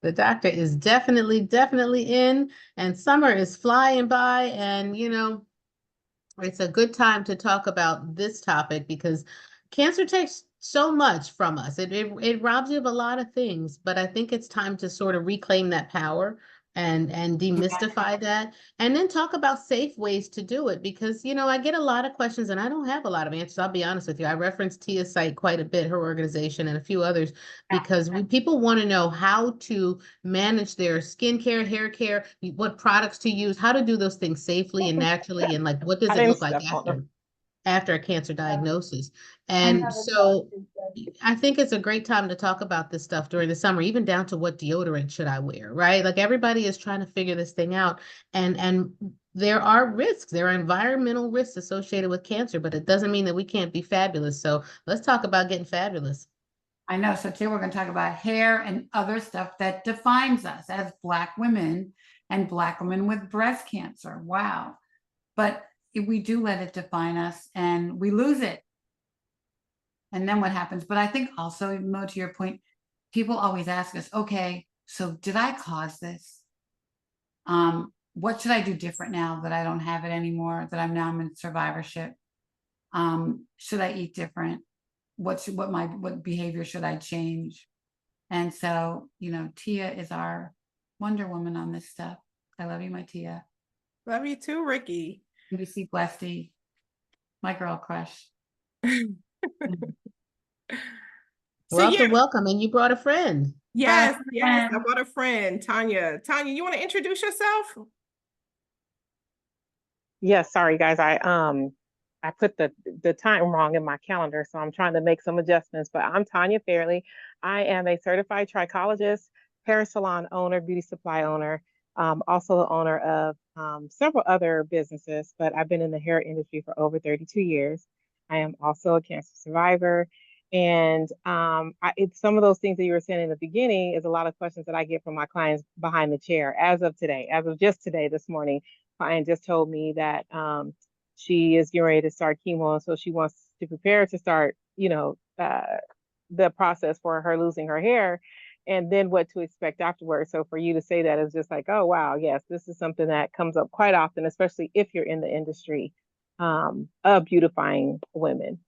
The doctor is definitely in, and summer is flying by, and it's a good time to talk about this topic because cancer takes so much from us. It robs you of a lot of things, but I think it's time to sort of reclaim that power and demystify that, and then talk about safe ways to do it because I get a lot of questions and I don't have a lot of answers. I'll be honest with you. I reference Tia's site quite a bit, her organization and a few others, because people want to know how to manage their skincare, hair care, what products to use, how to do those things safely and naturally, and like what does I it didn't look like step on them. after a cancer diagnosis. I And never so thought I think it's a great time to talk about this stuff during the summer, even down to what deodorant should I wear, right? Like everybody is trying to figure this thing out. And there are risks, there are environmental risks associated with cancer, but it doesn't mean that we can't be fabulous. So let's talk about getting fabulous. I know. So today we're going to talk about hair and other stuff that defines us as Black women and Black women with breast cancer. Wow. But if we do let it define us and we lose it, and then what happens? But I think also, Mo, to your point, people always ask us, okay, so did I cause this? What should I do different now that I don't have it anymore, that I'm in survivorship? Should I eat different? What behavior should I change? And so, Tia is our Wonder Woman on this stuff. I love you, my Tia. Love you too, Ricky. NBC Blesty, my girl crush. So Welcome, welcome. And you brought a friend. yes, I brought a friend, Tanya. Tanya, you want to introduce yourself? Yes, sorry guys. I put the time wrong in my calendar, so I'm trying to make some adjustments. But I'm Tanya Fairley. I am a certified trichologist, hair salon owner, beauty supply owner, also the owner of several other businesses, but I've been in the hair industry for over 32 years. I am also a cancer survivor. And it's some of those things that you were saying in the beginning is a lot of questions that I get from my clients behind the chair as of today, as of just today, this morning. Client just told me that she is getting ready to start chemo, and so she wants to prepare to start, the process for her losing her hair, and then what to expect afterwards. So for you to say that is just like, oh wow, yes, this is something that comes up quite often, especially if you're in the industry of beautifying women.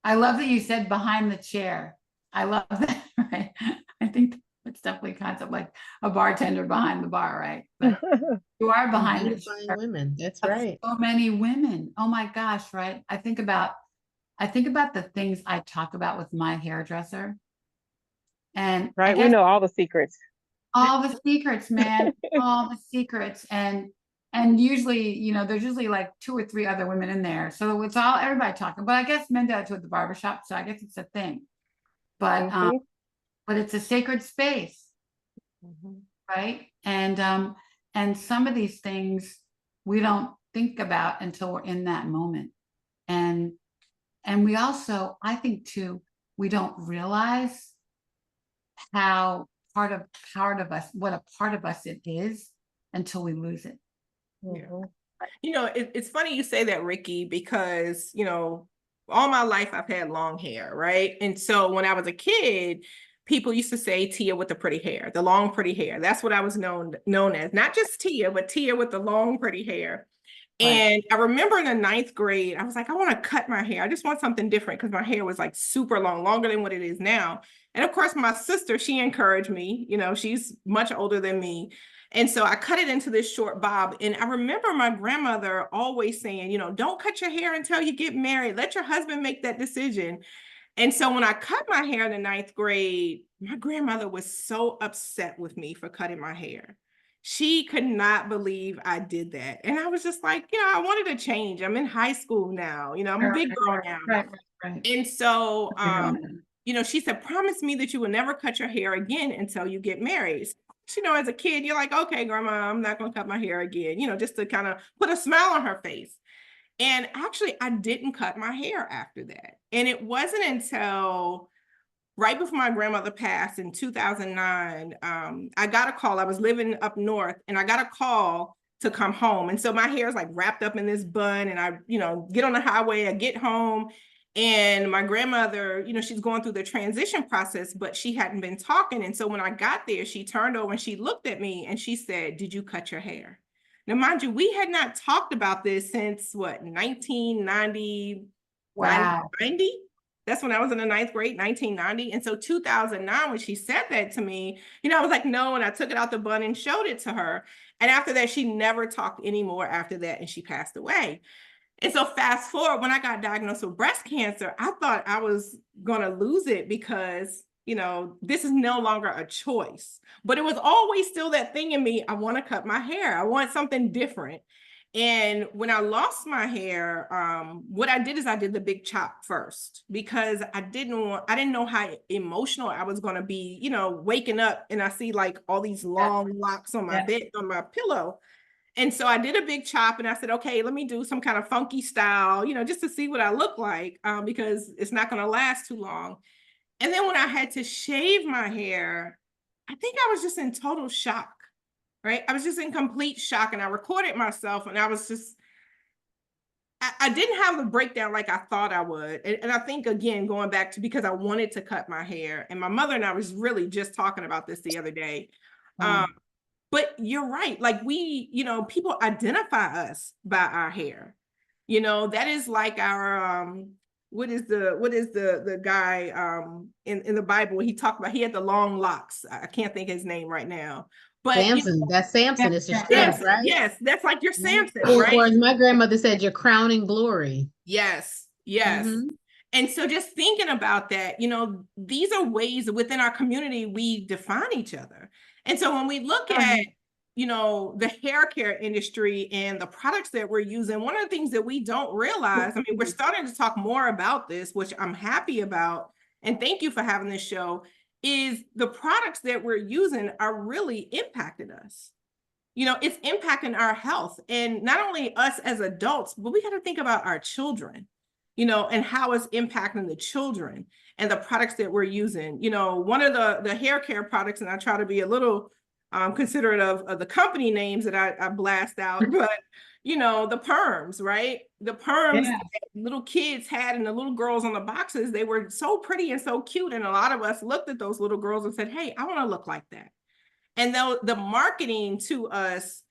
I love that you said behind the chair. I love that. Right? I think it's definitely a concept like a bartender behind the bar, right? But you are behind the chair. Women. That's right. So many women. Oh my gosh, right? I think about the things I talk about with my hairdresser. And right, we know all the secrets. All the secrets, man. All the secrets. And usually, there's usually like 2 or 3 other women in there. So it's all everybody talking. But I guess men do it to at the barbershop, so I guess it's a thing. But but it's a sacred space. Right? And some of these things we don't think about until we're in that moment. And we also, I think too, we don't realize how part of us, what a part of us it is until we lose it. Yeah. It's funny you say that, Ricky, because, all my life I've had long hair, right? And so when I was a kid, people used to say Tia with the pretty hair, the long pretty hair. That's what I was known as, not just Tia, but Tia with the long pretty hair. And I remember in the 9th grade, I was like, I want to cut my hair. I just want something different because my hair was like super long, longer than what it is now. And of course, my sister, she encouraged me, she's much older than me. And so I cut it into this short bob. And I remember my grandmother always saying, don't cut your hair until you get married. Let your husband make that decision. And so when I cut my hair in the 9th grade, my grandmother was so upset with me for cutting my hair. She could not believe I did that. And I was just like, I wanted to change. I'm in high school now, I'm a big girl now. Right. And so, she said, promise me that you will never cut your hair again until you get married. So, as a kid, you're like, okay, grandma, I'm not going to cut my hair again, just to kind of put a smile on her face. And actually, I didn't cut my hair after that. And it wasn't until right before my grandmother passed in 2009, I got a call. I was living up north and I got a call to come home. And so my hair is like wrapped up in this bun and I, get on the highway, I get home And my grandmother, she's going through the transition process, but she hadn't been talking. And so when I got there, she turned over and she looked at me and she said, "Did you cut your hair?" Now, mind you, we had not talked about this since what, 1990, Wow. 90? That's when I was in the ninth grade, 1990. And so 2009, when she said that to me, I was like, no. And I took it out the bun and showed it to her. And after that, she never talked anymore after that. And she passed away. And so fast forward, when I got diagnosed with breast cancer, I thought I was going to lose it because, this is no longer a choice. But it was always still that thing in me. I want to cut my hair. I want something different. And when I lost my hair, what I did is I did the big chop first because I didn't know how emotional I was going to be, waking up and I see like all these long locks on my bed, on my pillow. And so I did a big chop and I said, okay, let me do some kind of funky style, just to see what I look like, because it's not going to last too long. And then when I had to shave my hair, I think I was just in total shock, right? I was just in complete shock, and I recorded myself and I was just, I didn't have the breakdown like I thought I would. And I think, again, going back to because I wanted to cut my hair, and my mother and I was really just talking about this the other day. But you're right. Like people identify us by our hair. That is like our, what is the guy in the Bible, he talked about, he had the long locks. I can't think of his name right now. But Samson, that's Samson. It's your yes, strength, right? yes, that's like your Samson, Or right? as my grandmother said, your crowning glory. Yes, yes. Mhm. And so just thinking about that, these are ways within our community we define each other. And so when we look at, the hair care industry and the products that we're using, one of the things that we don't realize, I mean, we're starting to talk more about this, which I'm happy about, and thank you for having this show, is the products that we're using are really impacting us. It's impacting our health, and not only us as adults, but we got to think about our children, and how it's impacting the children and the products that we're using. One of the hair care products, and I try to be a little considerate of the company names that I blast out, but the perms, right? The perms that little kids had and the little girls on the boxes, they were so pretty and so cute. And a lot of us looked at those little girls and said, hey, I want to look like that. And the marketing to us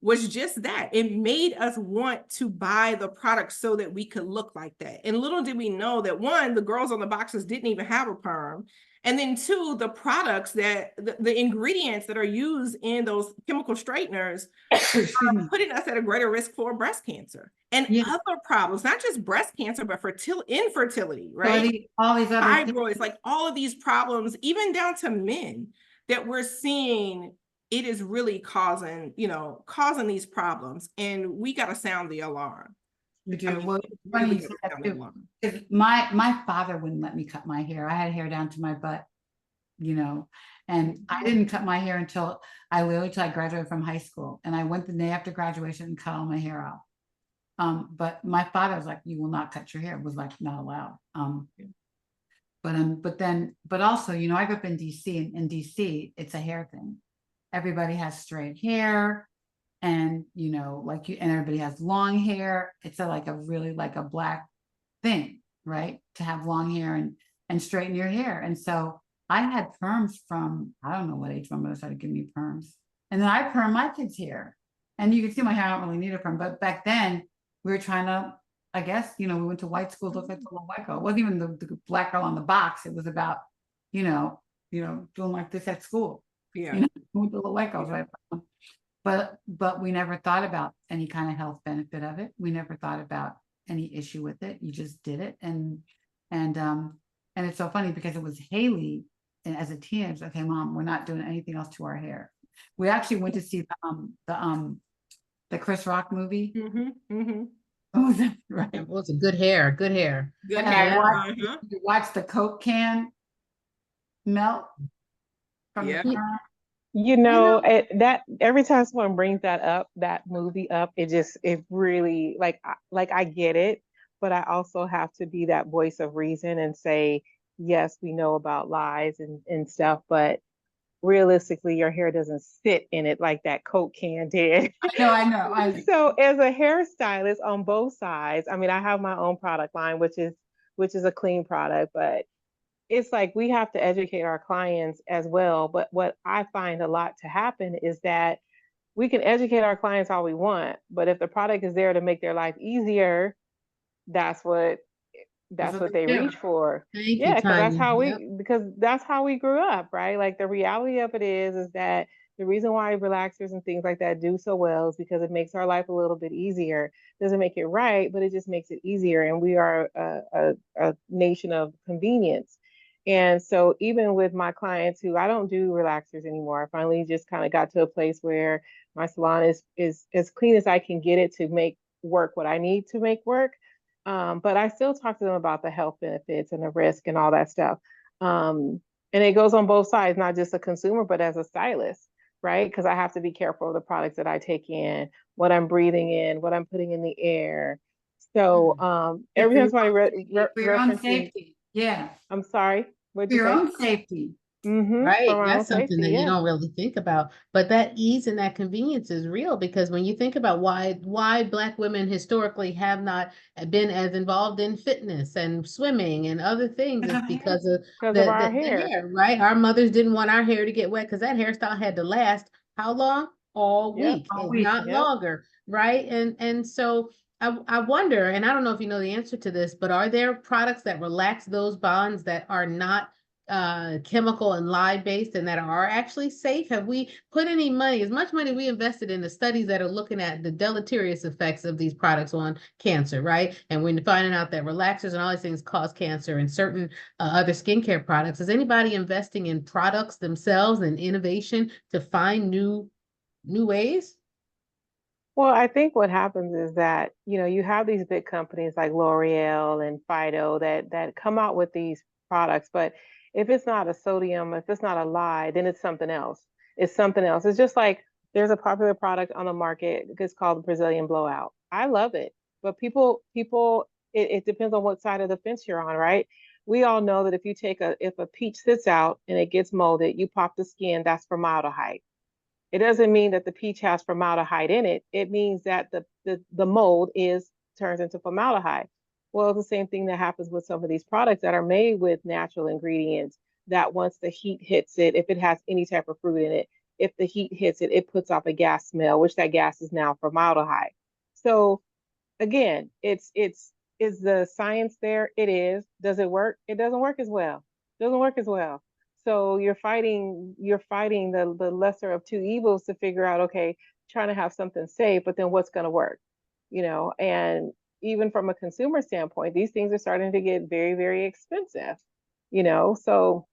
was just that. It made us want to buy the product so that we could look like that. And little did we know that, one, the girls on the boxes didn't even have a perm. And then two, the products that the ingredients that are used in those chemical straighteners are putting us at a greater risk for breast cancer and other problems, not just breast cancer, but infertility, right? All these other fibroids, like all of these problems, even down to men that we're seeing. It is really causing these problems, and we got to sound the alarm. We do. Well, it's funny you say that too. My father wouldn't let me cut my hair. I had hair down to my butt, and I didn't cut my hair until I graduated from high school, and I went the day after graduation and cut all my hair off. But my father was like, "You will not cut your hair." It was like not allowed. But also, I grew up in DC, and in DC, it's a hair thing. Everybody has straight hair, and and everybody has long hair. It's like a black thing, right? To have long hair and straighten your hair. And so I had perms from, I don't know what age my mother started giving me perms. And then I perm my kids' hair. And you can see my hair, I don't really need a perm. But back then we were trying to, I guess, we went to white schools, looked like the little white girl. It wasn't even the black girl on the box. It was about, doing like this at school. Yeah. With the little white girls, right? But we never thought about any kind of health benefit of it. We never thought about any issue with it. You just did it. And it's so funny because it was Haley, and as a teenager, okay, Mom, we're not doing anything else to our hair. We actually went to see the Chris Rock movie. Oh, was that right? It was a good hair. Good hair. You watched the Coke can melt from the car. that every time someone brings that movie up, it really like I get it, but I also have to be that voice of reason and say, yes, we know about lies and stuff, but realistically, your hair doesn't sit in it like that Coke can did. I know. So as a hairstylist on both sides, I mean, I have my own product line, which is which is a clean product, but it's like we have to educate our clients as well. But what I find a lot to happen is that we can educate our clients all we want, but if the product is there to make their life easier, that's what they do. reach for. Thank you, Yeah, because that's Tanya. how Yep. we grew up, right? Like the reality of it is that the reason why relaxers and things like that do so well is because it makes our life a little bit easier. Doesn't make it right, but it just makes it easier. And we are a nation of convenience. And so even with my clients who I don't do relaxers anymore, I finally just kind of got to a place where my salon is as clean as I can get it to make work what I need to make work. But I still talk to them about the health benefits and the risk and all that stuff. And it goes on both sides, not just a consumer, but as a stylist, right? Because I have to be careful of the products that I take in, what I'm breathing in, what I'm putting in the air. So every time somebody For your own references, safety. Yeah. I'm sorry, what'd For you your say? own safety. Right, For my own that's something safety, that you yeah. don't really think about. But that ease and that convenience is real because when you think about why Black women historically have not been as involved in fitness and swimming and other things, it's because of Because of our the hair. hair, right? Our mothers didn't want our hair to get wet because that hairstyle had to last how long? All Yep. week, All if week, not yep. longer, right? And so I wonder, and I don't know if you know the answer to this, but are there products that relax those bonds that are not chemical and lye based and that are actually safe? Have we put any money, as much money we invested in the studies that are looking at the deleterious effects of these products on cancer, right? And we're finding out that relaxers and all these things cause cancer and certain other skincare products. Is anybody investing in products themselves and innovation to find new ways? Well, I think what happens is that, you have these big companies like L'Oreal and Fido that come out with these products, but if it's not a sodium, if it's not a lye, then it's something else. It's something else. It's just like there's a popular product on the market. It's called the Brazilian Blowout. I love it, but it depends on what side of the fence you're on, right? We all know that if a peach sits out and it gets molded, you pop the skin, that's formaldehyde. It doesn't mean that the peach has formaldehyde in it. It means that the mold turns into formaldehyde. Well, it's the same thing that happens with some of these products that are made with natural ingredients that once the heat hits it, if it has any type of fruit in it, if the heat hits it, it puts off a gas smell, which that gas is now formaldehyde. So again, is the science there? It is. Does it work? It doesn't work as well. Doesn't work as well. So you're fighting the lesser of two evils to figure out, okay, trying to have something safe, but then what's going to work? And even from a consumer standpoint, these things are starting to get very, very expensive, so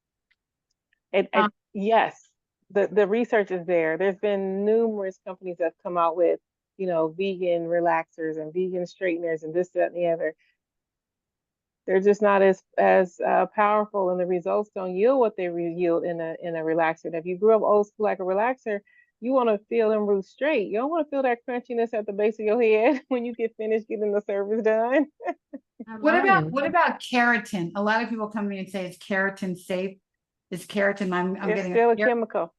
yes, the research is there. There's been numerous companies that have come out with, vegan relaxers and vegan straighteners and this, that, and the other. They're just not as powerful, and the results don't yield what they yield in a relaxer. And if you grew up old school like a relaxer, you want to feel them roots straight. You don't want to feel that crunchiness at the base of your head when you get finished getting the service done. What about keratin? A lot of people come to me and say, is keratin safe? Is keratin, I'm It's getting still a chemical.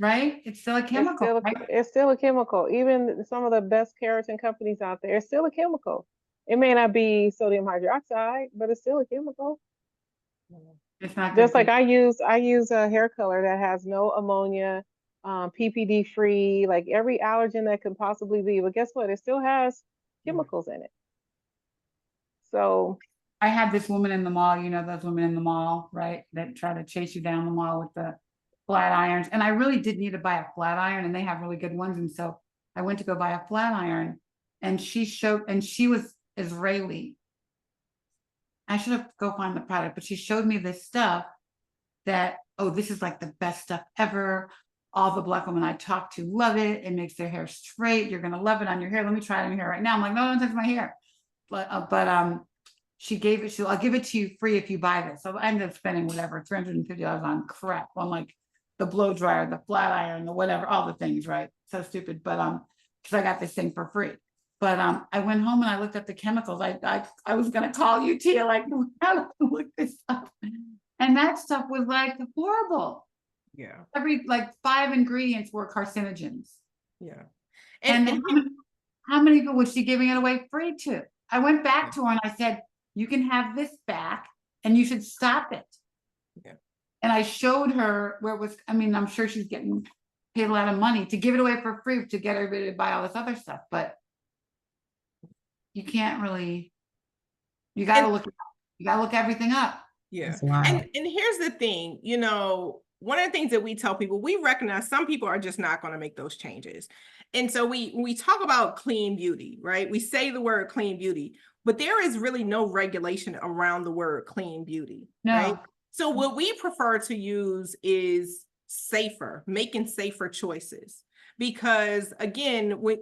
right? It's still a chemical, right? It's still a chemical. Even some of the best keratin companies out there, it's still a chemical. It may not be sodium hydroxide, but it's still a chemical. It's not Just good like I use a hair color that has no ammonia, PPD free, like every allergen that can possibly be. But guess what? It still has chemicals in it. So I had this woman in the mall, those women in the mall, right? That try to chase you down the mall with the flat irons. And I really did need to buy a flat iron, and they have really good ones. And so I went to go buy a flat iron, and she was Israeli. I should have go find the product, but she showed me this stuff that, oh, this is like the best stuff ever. All the Black women I talk to love it. It makes their hair straight. You're gonna love it on your hair. Let me try it on your hair right now. I'm like, no, don't touch my hair. But she gave it. I'll give it to you free if you buy this. So I ended up spending whatever $350 on crap, on like the blow dryer, the flat iron, the whatever, all the things, right? So stupid, but because I got this thing for free. But I went home and I looked at the chemicals. I was gonna call you, Tia, like, how to look this up. And that stuff was like horrible. Yeah. Every like 5 ingredients were carcinogens. Yeah. And how many people was she giving it away free to? I went back to her and I said, you can have this back and you should stop it. Yeah. And I showed her where it was, I mean, I'm sure she's getting paid a lot of money to give it away for free to get everybody to buy all this other stuff, but you can't really, you gotta And- look, you gotta look everything up. Yeah. That's wild. And here's the thing, you know, one of the things that we tell people, we recognize some people are just not going to make those changes. And so we talk about clean beauty, right? We say the word clean beauty, but there is really no regulation around the word clean beauty, right? No, So what we prefer to use is safer, making safer choices. Because again, when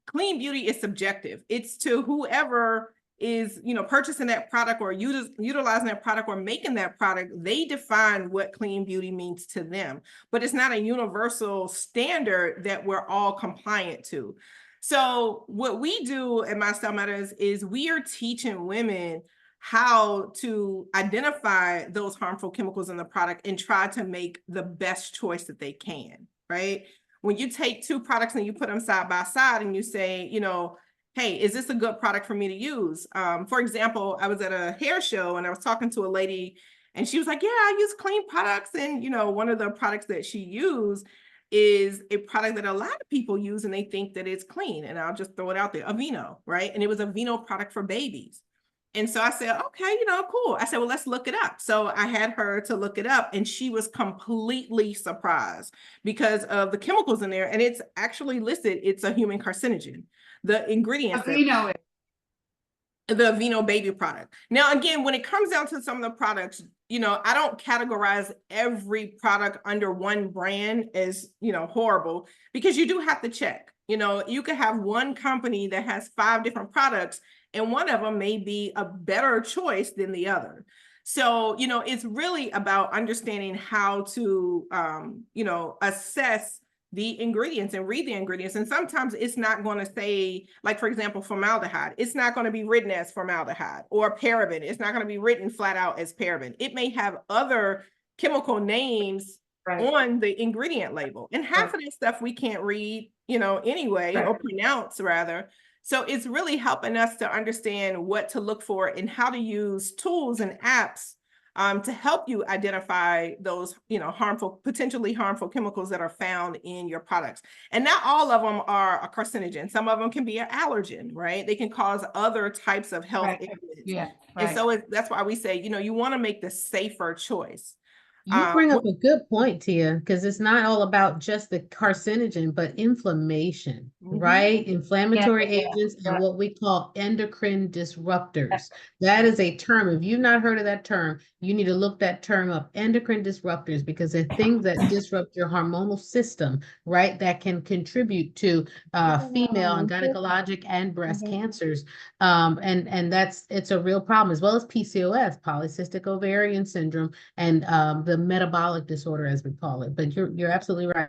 clean beauty is subjective, it's to whoever is, you know, purchasing that product or utilizing that product or making that product. They define what clean beauty means to them, but it's not a universal standard that we're all compliant to. So what we do at My Style Matters is we are teaching women how to identify those harmful chemicals in the product and try to make the best choice that they can, right? When you take two products and you put them side by side and you say, you know, hey, is this a good product for me to use? For example, I was at a hair show and I was talking to a lady and she was like, yeah, I use clean products. And, you know, one of the products that she used is a product that a lot of people use and they think that it's clean. And I'll just throw it out there, Aveeno, right? And it was a Aveeno product for babies. And so I said, okay, you know, cool. I said, well, let's look it up. So I had her to look it up and she was completely surprised because of the chemicals in there. And it's actually listed, it's a human carcinogen. The ingredients, you know it. the Aveeno baby product. Now, again, when it comes down to some of the products, you know, I don't categorize every product under one brand as, you know, horrible, because you do have to check. You know, you could have one company that has 5 different products and one of them may be a better choice than the other. So, you know, it's really about understanding how to, you know, assess the ingredients and read the ingredients. And sometimes it's not going to say, like, for example, formaldehyde, it's not going to be written as formaldehyde, or paraben. It's not going to be written flat out as paraben. It may have other chemical names on the ingredient label. And half of this stuff we can't read, you know, anyway, or pronounce rather. So it's really helping us to understand what to look for and how to use tools and apps to help you identify those, you know, potentially harmful chemicals that are found in your products. And not all of them are a carcinogen. Some of them can be an allergen, right? They can cause other types of health ailments. Yeah. And so that's why we say, you know, you want to make the safer choice. You bring up a good point, Tia, because it's not all about just the carcinogen, but inflammation, right? Inflammatory agents and what we call endocrine disruptors. That is a term. If you've not heard of that term, you need to look that term up, endocrine disruptors, because they're things that disrupt your hormonal system, right? That can contribute to female and gynecologic and breast cancers. And it's a real problem, as well as PCOS, polycystic ovarian syndrome, and the metabolic disorder, as we call it. But you're absolutely right.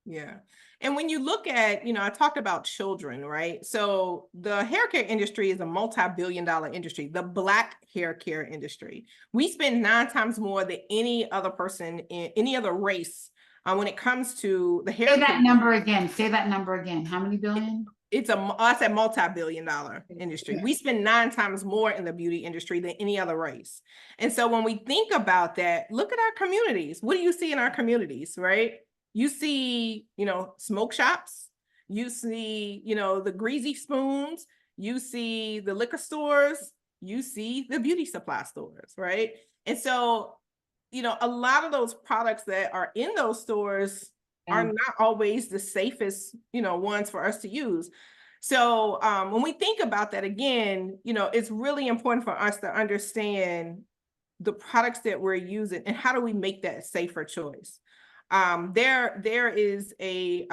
Yeah. And when you look at, you know, I talked about children, right? So the hair care industry is a multi-billion-dollar industry, the Black hair care industry. We spend 9 times more than any other person in any other race when it comes to the hair. Say that number again. Say that number again. How many billion? It's a multi-billion-dollar industry. We spend 9 times more in the beauty industry than any other race. And so when we think about that, look at our communities. What do you see in our communities, right? You see, you know, smoke shops. You see, you know, the greasy spoons. You see the liquor stores. You see the beauty supply stores, right? And so, you know, a lot of those products that are in those stores are not always the safest, you know, ones for us to use. So when we think about that again, you know, it's really important for us to understand the products that we're using and how do we make that safer choice. There is a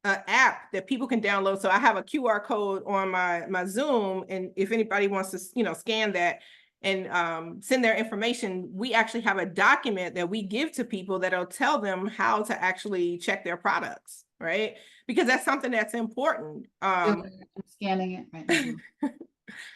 app that people can download. So I have a QR code on my Zoom, and if anybody wants to, you know, scan that and send their information, we actually have a document that we give to people that'll tell them how to actually check their products, right? Because that's something that's important. I'm scanning it right now.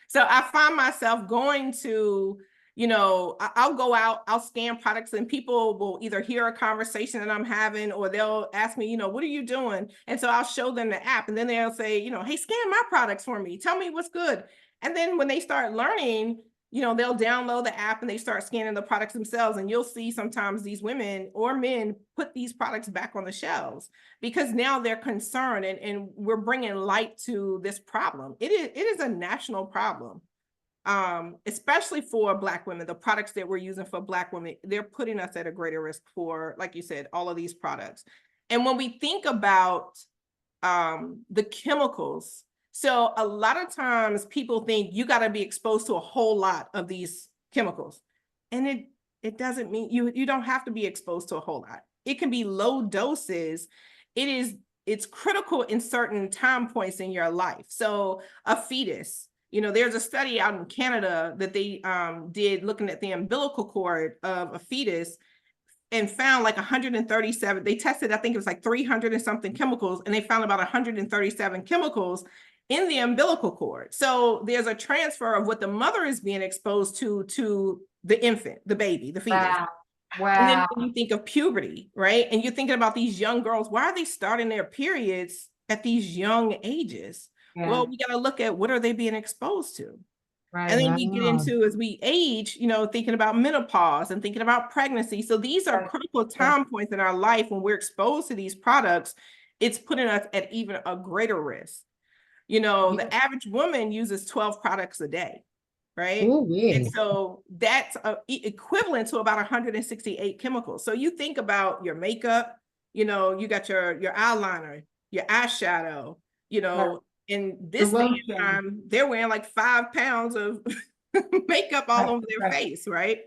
So I find myself going to, you know, I'll go out, I'll scan products, and people will either hear a conversation that I'm having, or they'll ask me, you know, what are you doing? And so I'll show them the app, and then they'll say, you know, hey, scan my products for me. Tell me what's good. And then when they start learning, you know, they'll download the app and they start scanning the products themselves. And you'll see sometimes these women or men put these products back on the shelves because now they're concerned, and we're bringing light to this problem. It is a national problem. Especially for Black women, the products that we're using for Black women, they're putting us at a greater risk for, like you said, all of these products. And when we think about the chemicals, so a lot of times people think you got to be exposed to a whole lot of these chemicals, and it doesn't mean you don't have to be exposed to a whole lot. It can be low doses. It's critical in certain time points in your life. So a fetus, you know, there's a study out in Canada that they did looking at the umbilical cord of a fetus and found like 137. They tested, I think it was like 300 and something chemicals, and they found about 137 chemicals in the umbilical cord. So there's a transfer of what the mother is being exposed to the infant, the baby, the fetus. Wow. And then when you think of puberty, right? And you're thinking about these young girls, why are they starting their periods at these young ages? Yeah. Well, we got to look at what are they being exposed to? Right. And then you get Wow. into, as we age, you know, thinking about menopause and thinking about pregnancy. So these are Right. critical time points in our life when we're exposed to these products. It's putting us at even a greater risk. You know, the average woman uses 12 products a day, right? Ooh, yeah. And so that's equivalent to about 168 chemicals. So you think about your makeup, you know, you got your eyeliner, your eyeshadow, you know, in this day and time, they're wearing like 5 pounds of makeup all over their face, right?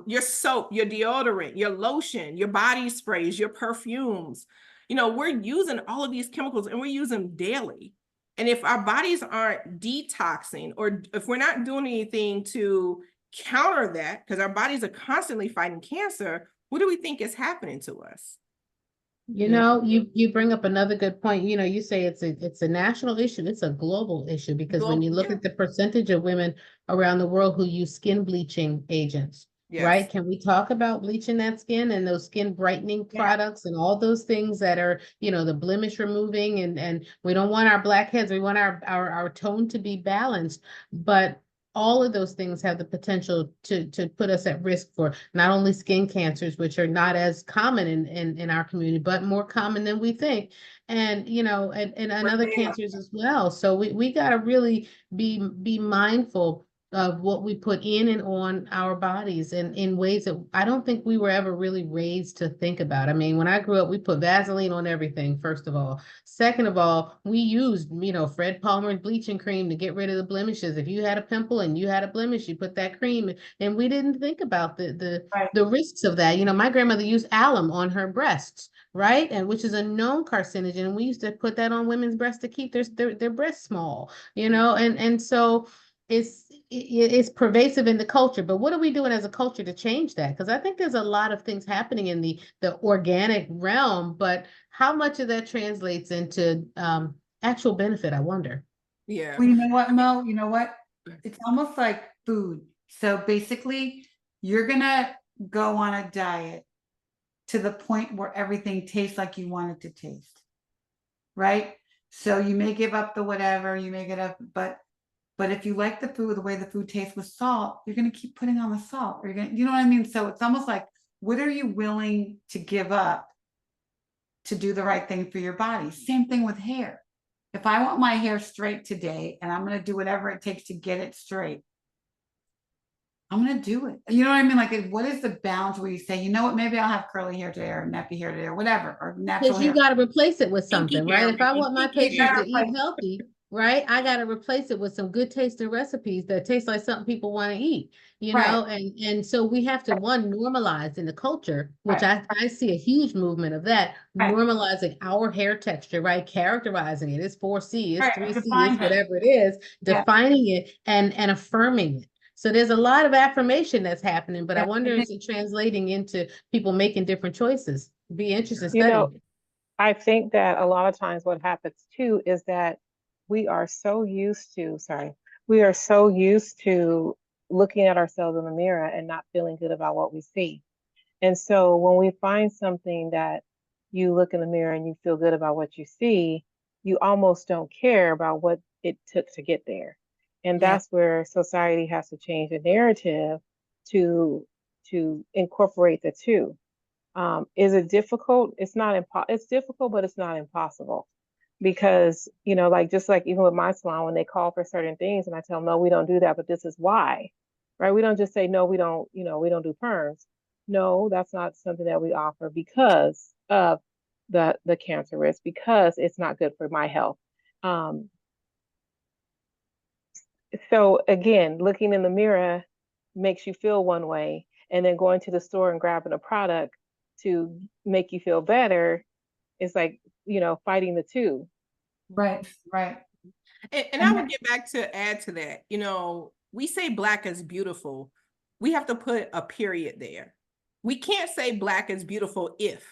Your soap, your deodorant, your lotion, your body sprays, your perfumes. You know, we're using all of these chemicals and we're using them daily. And if our bodies aren't detoxing, or if we're not doing anything to counter that, because our bodies are constantly fighting cancer, what do we think is happening to us? You know, you bring up another good point. You know, you say it's a national issue. It's a global issue because when you look at the percentage of women around the world who use skin bleaching agents, right? Can we talk about bleaching that skin and those skin brightening products and all those things that are, you know, the blemish removing, and we don't want our blackheads. We want our tone to be balanced, but all of those things have the potential to put us at risk for not only skin cancers, which are not as common in our community, but more common than we think. And, you know, and other cancers as well. So we got to really be mindful of what we put in and on our bodies, and in ways that I don't think we were ever really raised to think about. I mean, when I grew up, we put Vaseline on everything, first of all. Second of all, we used, you know, Fred Palmer's bleaching cream to get rid of the blemishes. If you had a pimple and you had a blemish, you put that cream, and we didn't think about the risks of that. You know, my grandmother used alum on her breasts, right? And which is a known carcinogen. And we used to put that on women's breasts to keep their breasts small, you know, and so it's pervasive in the culture. But what are we doing as a culture to change that? Because I think there's a lot of things happening in the organic realm, but how much of that translates into actual benefit, I wonder. Yeah. Well, you know what, Mo? You know what? It's almost like food. So basically, you're gonna go on a diet to the point where everything tastes like you want it to taste, right? So you may give up the whatever, you may get up, but if you like the food, the way the food tastes with salt, you're going to keep putting on the salt. Or you're going to, you know what I mean? So it's almost like, what are you willing to give up to do the right thing for your body? Same thing with hair. If I want my hair straight today and I'm going to do whatever it takes to get it straight, I'm going to do it. You know what I mean? Like, what is the balance where you say, you know what, maybe I'll have curly hair today or nappy hair today or whatever, or natural hair. Because you got to replace it with something, hair, right? If I want my kinky patients hair. to eat healthy, right, I got to replace it with some good tasting recipes that taste like something people want to eat, you know? And so we have to, one, normalize in the culture, which I see a huge movement of that, normalizing our hair texture, right? Characterizing it. It's 4C, it's 3C, it's whatever it is, defining it and affirming it. So there's a lot of affirmation that's happening, but I wonder, is it translating into people making different choices? Be interested in You know, studying it. I think that a lot of times what happens too is that we are so used to looking at ourselves in the mirror and not feeling good about what we see. And so when we find something that you look in the mirror and you feel good about what you see, you almost don't care about what it took to get there. And Yeah. that's where society has to change the narrative to incorporate the two. Is it difficult? It's not it's difficult, but it's not impossible. Because, you know, like just like even with my salon, when they call for certain things and I tell them, no, we don't do that, but this is why, right? We don't just say, no, we don't, you know, we don't do perms. No, that's not something that we offer because of the cancer risk, because it's not good for my health. So again, looking in the mirror makes you feel one way, and then going to the store and grabbing a product to make you feel better is like, you know, fighting the two. Right, right. And I would get back to add to that, you know, we say Black is beautiful. We have to put a period there. We can't say Black is beautiful if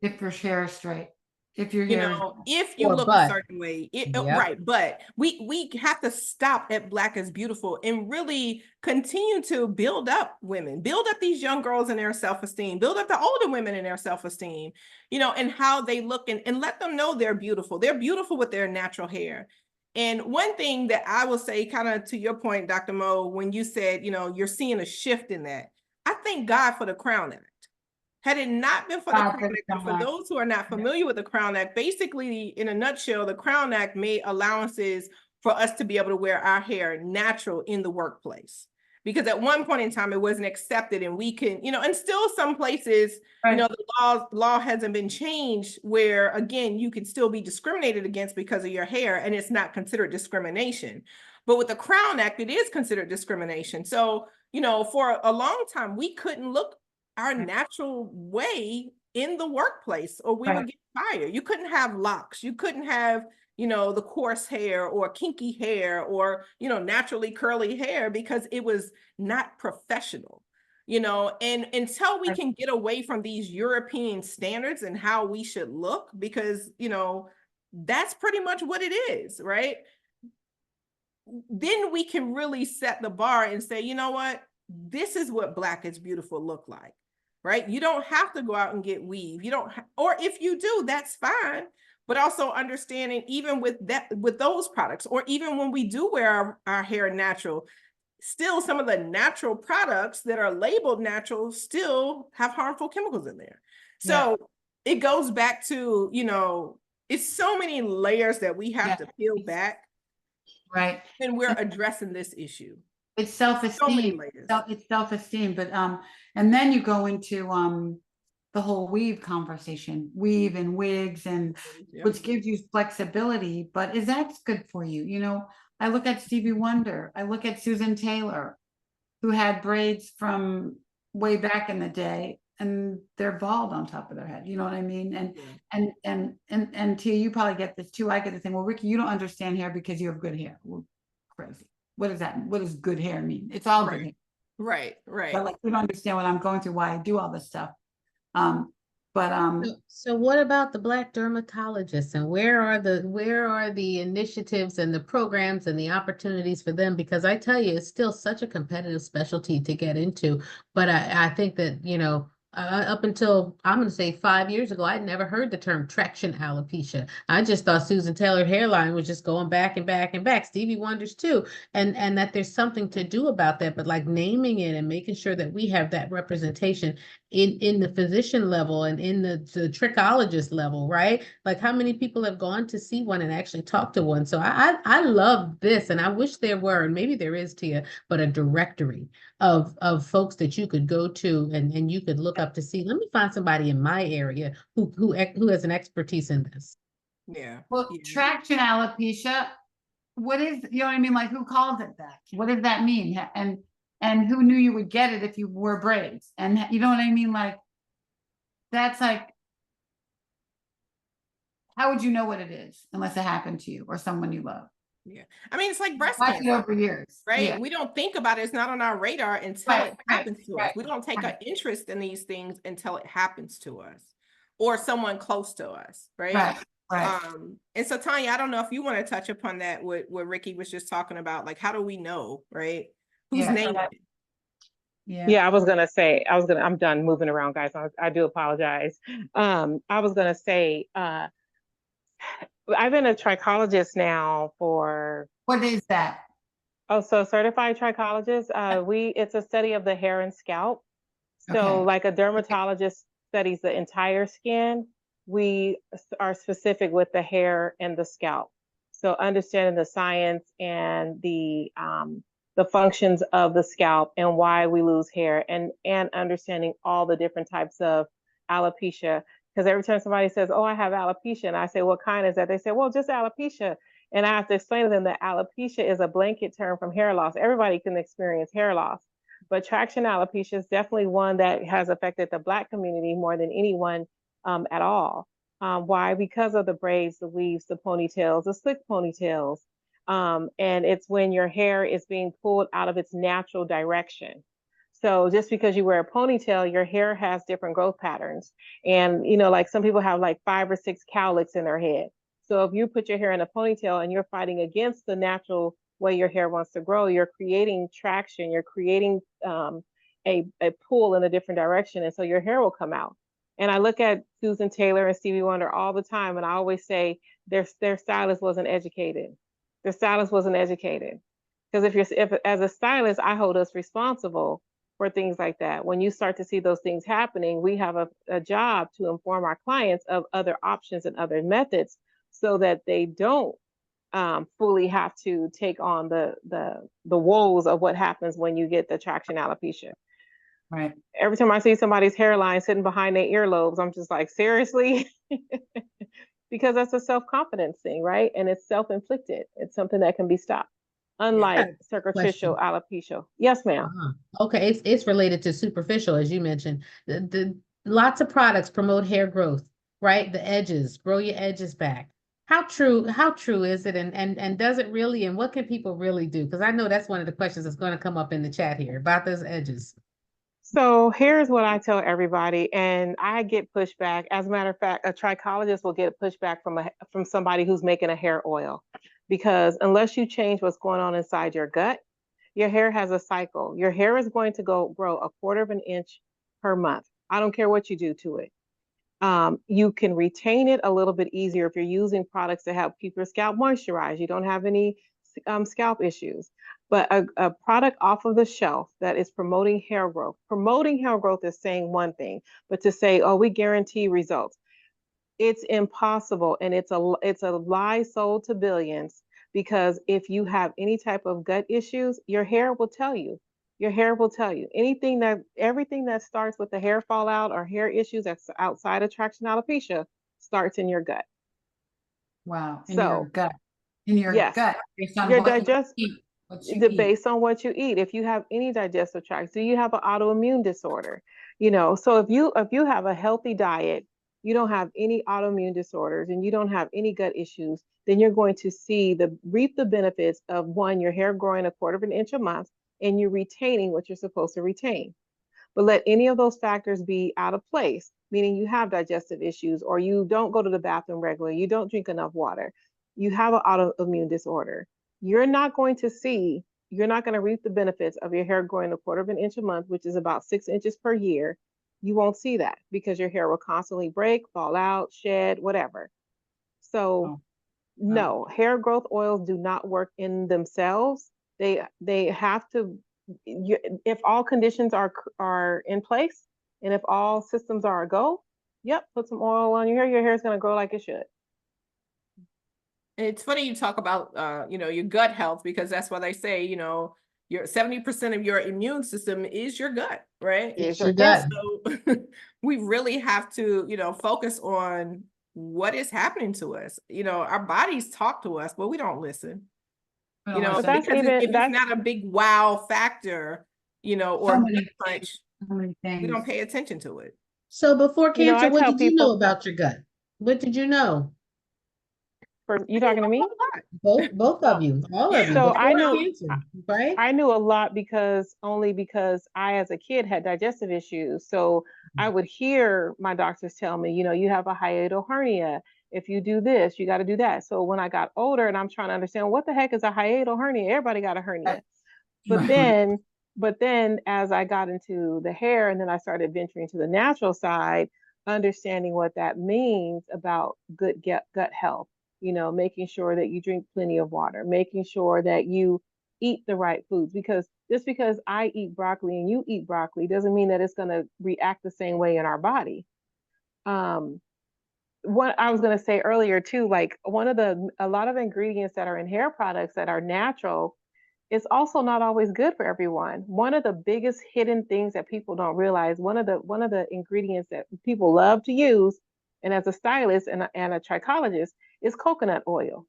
your hair is straight, if your you hair is, know, if you Or look a but. certain way, Yep. right? But we have to stop at Black is beautiful and really continue to build up women, build up these young girls in their self-esteem, build up the older women in their self-esteem, you know, and how they look, and let them know they're beautiful. They're beautiful with their natural hair. And one thing that I will say, kind of to your point, Dr. Mo, when you said, you know, you're seeing a shift in that, I thank God for the Crown Act. Had it not been for the Crown Act, and for those who are not familiar with the Crown Act, basically, in a nutshell, the Crown Act made allowances for us to be able to wear our hair natural in the workplace. Because at one point in time, it wasn't accepted, and we can, you know, and still some places, you know, the law hasn't been changed where, again, you can still be discriminated against because of your hair, and it's not considered discrimination. But with the Crown Act, it is considered discrimination. So, you know, for a long time, we couldn't look our natural way in the workplace, or we would get fired. You couldn't have locks. You couldn't have, you know, the coarse hair or kinky hair or, you know, naturally curly hair, because it was not professional, you know, and until we can get away from these European standards and how we should look, because, you know, that's pretty much what it is, right? Then we can really set the bar and say, you know what, this is what Black is beautiful look like. Right? You don't have to go out and get weave. You don't, or if you do, that's fine. But also understanding, even with that, with those products, or even when we do wear our hair natural, still some of the natural products that are labeled natural still have harmful chemicals in there. So it goes back to, you know, it's so many layers that we have to peel back. Right. And we're addressing this issue. It's self-esteem. It's self-esteem, but and then you go into the whole weave conversation, weave and wigs, and which gives you flexibility, but is that good for you? You know, I look at Stevie Wonder, I look at Susan Taylor, who had braids from way back in the day, and they're bald on top of their head. You know what I mean? And Tia, you probably get this too. I get the thing. Well, Ricky, you don't understand hair because you have good hair. Well, crazy. What does that mean? What does good hair mean? It's all good hair. Right. But like, you don't understand what I'm going through, why I do all this stuff. So what about the Black dermatologists, and where are the initiatives and the programs and the opportunities for them? Because I tell you, it's still such a competitive specialty to get into. But I think that, you know, up until, I'm going to say 5 years ago, I'd never heard the term traction alopecia. I just thought Susan Taylor hairline was just going back and back and back. Stevie Wonder's too. And that there's something to do about that, but like naming it and making sure that we have that representation in the physician level and in the trichologist level, right? Like, how many people have gone to see one and actually talk to one? So I love this, and I wish there were, and maybe there is, Tia, but a directory of folks that you could go to and you could look up to see, let me find somebody in my area who has an expertise in this. Well, traction alopecia, what is, you know what I mean? Like, who calls it that? What does that mean? And who knew you would get it if you wore braids? And you know what I mean? Like, that's like, how would you know what it is unless it happened to you or someone you love? Yeah. I mean, it's like breast Watch cancer. it over years. Right? Yeah. We don't think about it. It's not on our radar until it happens to us. We don't take an interest in these things until it happens to us or someone close to us, right? And so Tanya, I don't know if you want to touch upon that, what Ricky was just talking about, like, how do we know, right? Whose name it is? Yeah, I'm done moving around, guys. I do apologize. I was gonna say, I've been a trichologist now for. What is that? Oh, so certified trichologist, it's a study of the hair and scalp. So Okay. like a dermatologist studies the entire skin, we are specific with the hair and the scalp. So understanding the science and the functions of the scalp and why we lose hair, and understanding all the different types of alopecia. Because every time somebody says, "Oh, I have alopecia," and I say, "What kind is that?" They say, "Well, just alopecia." And I have to explain to them that alopecia is a blanket term from hair loss. Everybody can experience hair loss. But traction alopecia is definitely one that has affected the Black community more than anyone at all. Why? Because of the braids, the weaves, the ponytails, the slick ponytails. And it's when your hair is being pulled out of its natural direction. So just because you wear a ponytail, your hair has different growth patterns. And, like some people have like 5 or 6 cowlicks in their head. So if you put your hair in a ponytail and you're fighting against the natural way your hair wants to grow, you're creating traction, you're creating a pull in a different direction. And so your hair will come out. And I look at Susan Taylor and Stevie Wonder all the time, and I always say their stylist wasn't educated. Their stylist wasn't educated. Because if as a stylist, I hold us responsible for things like that. When you start to see those things happening, we have a job to inform our clients of other options and other methods so that they don't fully have to take on the woes of what happens when you get the traction alopecia. Right. Every time I see somebody's hairline sitting behind their earlobes, I'm just like, seriously? Because that's a self-confidence thing, right? And it's self-inflicted. It's something that can be stopped. Unlike superficial alopecia. Yes, ma'am. Okay, it's related to superficial, as you mentioned. The lots of products promote hair growth, right? The edges, grow your edges back. How true is it, and does it really, and what can people really do? Because I know that's one of the questions that's going to come up in the chat here about those edges. So here's what I tell everybody, and I get pushback. As a matter of fact, a trichologist will get pushback from somebody who's making a hair oil, because unless you change what's going on inside your gut, your hair has a cycle. Your hair is going to grow 1/4 of an inch per month. I don't care what you do to it. You can retain it a little bit easier if you're using products to help keep your scalp moisturized. You don't have any scalp issues. But a product off of the shelf that is promoting hair growth is saying one thing, but to say, "Oh, we guarantee results," it's impossible, and it's a lie sold to billions. Because if you have any type of gut issues, your hair will tell you. Your hair will tell you. Everything that starts with the hair fallout or hair issues that's outside of traction alopecia starts in your gut. Wow. In So, your gut. In your yes, gut, based on your what you digest eat. What you eat. based on what you eat. If you have any digestive tract, do you have an autoimmune disorder? So if you have a healthy diet, you don't have any autoimmune disorders, and you don't have any gut issues, then you're going to reap the benefits of, one, your hair growing 1/4 of an inch a month, and you're retaining what you're supposed to retain. But let any of those factors be out of place, meaning you have digestive issues, or you don't go to the bathroom regularly, you don't drink enough water, you have an autoimmune disorder, you're not going to reap the benefits of your hair growing 1/4 of an inch a month, which is about 6 inches per year. You won't see that because your hair will constantly break, fall out, shed, whatever. So Oh. no, hair growth oils do not work in themselves. They have to, if all conditions are in place, and if all systems are a go, yep, put some oil on your hair is going to grow like it should. It's funny you talk about your gut health, because that's why they say, your 70% of your immune system is your gut, right? It's your gut. So we really have to, focus on what is happening to us. Our bodies talk to us, but we don't listen. We don't listen. That's Because even- if it's not a big wow factor, or So many punch, So many we don't things. pay attention to it. So before You know, cancer, I what tell did you know people- about your gut? What did you know? You talking to me? Both of you, all of you, So before I know- cancer, right? I knew a lot because I, as a kid, had digestive issues. So I would hear my doctors tell me, you have a hiatal hernia. If you do this, you got to do that. So when I got older and I'm trying to understand what the heck is a hiatal hernia, everybody got a hernia. But then as I got into the hair, and then I started venturing to the natural side, understanding what that means about good gut health, making sure that you drink plenty of water, making sure that you eat the right foods, because just because I eat broccoli and you eat broccoli doesn't mean that it's going to react the same way in our body. What I was going to say earlier too, like a lot of ingredients that are in hair products that are natural, it's also not always good for everyone. One of the biggest hidden things that people don't realize, one of the ingredients that people love to use, and as a stylist and a trichologist, is coconut oil.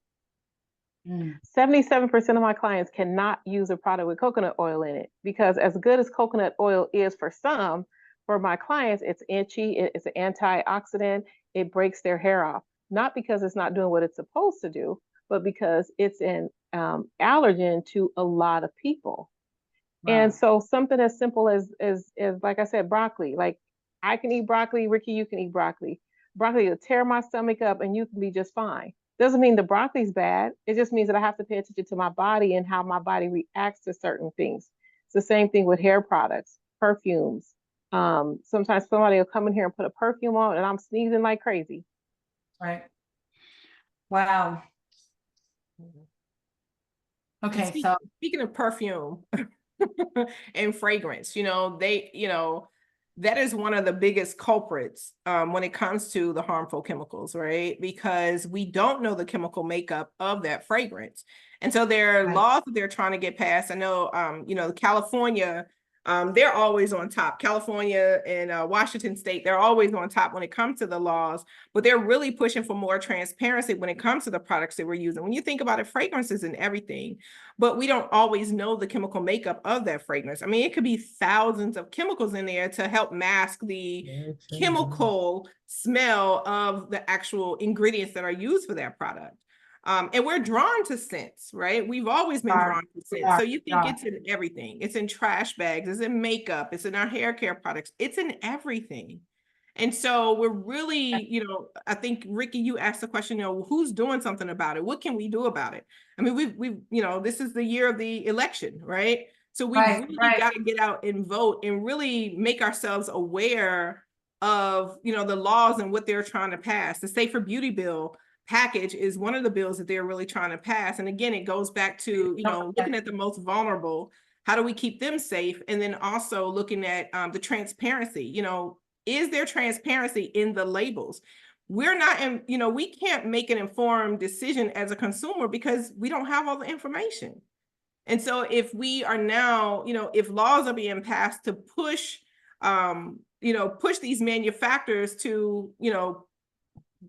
77% of my clients cannot use a product with coconut oil in it, because as good as coconut oil is for some, for my clients, it's itchy, it's an antioxidant, it breaks their hair off. Not because it's not doing what it's supposed to do, but because it's an allergen to a lot of people. Wow. And so something as simple as like I said, broccoli. Like, I can eat broccoli, Ricky, you can eat broccoli. Broccoli will tear my stomach up and you can be just fine. Doesn't mean the broccoli's bad. It just means that I have to pay attention to my body and how my body reacts to certain things. It's the same thing with hair products, perfumes. Sometimes somebody will come in here and put a perfume on and I'm sneezing like crazy. Right. Wow. And Okay, so speaking of perfume and fragrance, that is one of the biggest culprits when it comes to the harmful chemicals, right? Because we don't know the chemical makeup of that fragrance. And so there are Right. laws that they're trying to get passed. I know, California, they're always on top. California and Washington State, they're always on top when it comes to the laws, but they're really pushing for more transparency when it comes to the products that we're using. When you think about it, fragrances and everything, but we don't always know the chemical makeup of that fragrance. I mean, it could be thousands of chemicals in there to help mask the chemical smell of the actual ingredients that are used for that product. And we're drawn to scents, right? We've always been drawn to scents. So you think it's in everything. It's in trash bags, it's in makeup, it's in our hair care products, it's in everything. And so we're really, I think, Ricky, you asked the question, who's doing something about it? What can we do about it? I mean, we've this is the year of the election, right? So we really got to get out and vote and really make ourselves aware of, the laws and what they're trying to pass. The Safer Beauty Bill package is one of the bills that they're really trying to pass. And again, it goes back to, looking at the most vulnerable. How do we keep them safe? And then also looking at the transparency, is there transparency in the labels? We're not in, we can't make an informed decision as a consumer because we don't have all the information. And so if we are now, if laws are being passed to push, push these manufacturers to,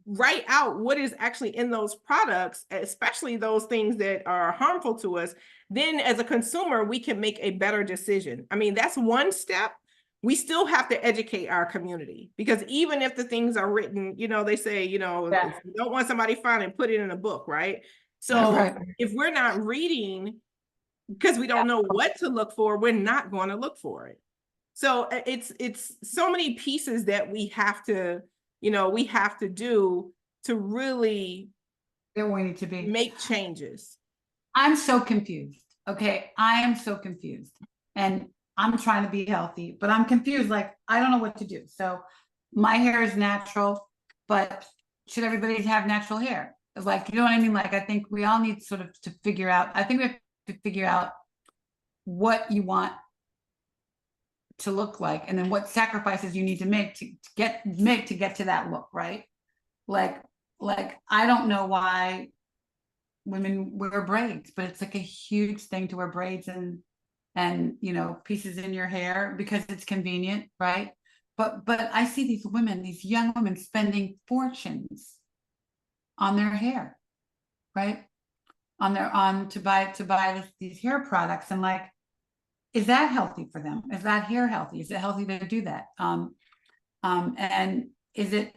write out what is actually in those products, especially those things that are harmful to us, then as a consumer, we can make a better decision. I mean, that's one step. We still have to educate our community, because even if the things are written, they say, if you don't want somebody finding, put it in a book, right? So if we're not reading, because we don't know what to look for, we're not going to look for it. So it's so many pieces that we have to, do to really we need to be make changes. I'm so confused. Okay, I am so confused. And I'm trying to be healthy, but I'm confused. Like, I don't know what to do. So my hair is natural, but should everybody have natural hair? Like, you know what I mean? Like, I think we all need sort of to figure out, I think we have to figure out what you want to look like, and then what sacrifices you need to make to get to that look, right? Like I don't know why women wear braids, but it's like a huge thing to wear braids and pieces in your hair because it's convenient, right? But I see these women, these young women, spending fortunes on their hair, right? To buy these hair products, and like, is that healthy for them? Is that hair healthy? Is it healthy to do that? And is it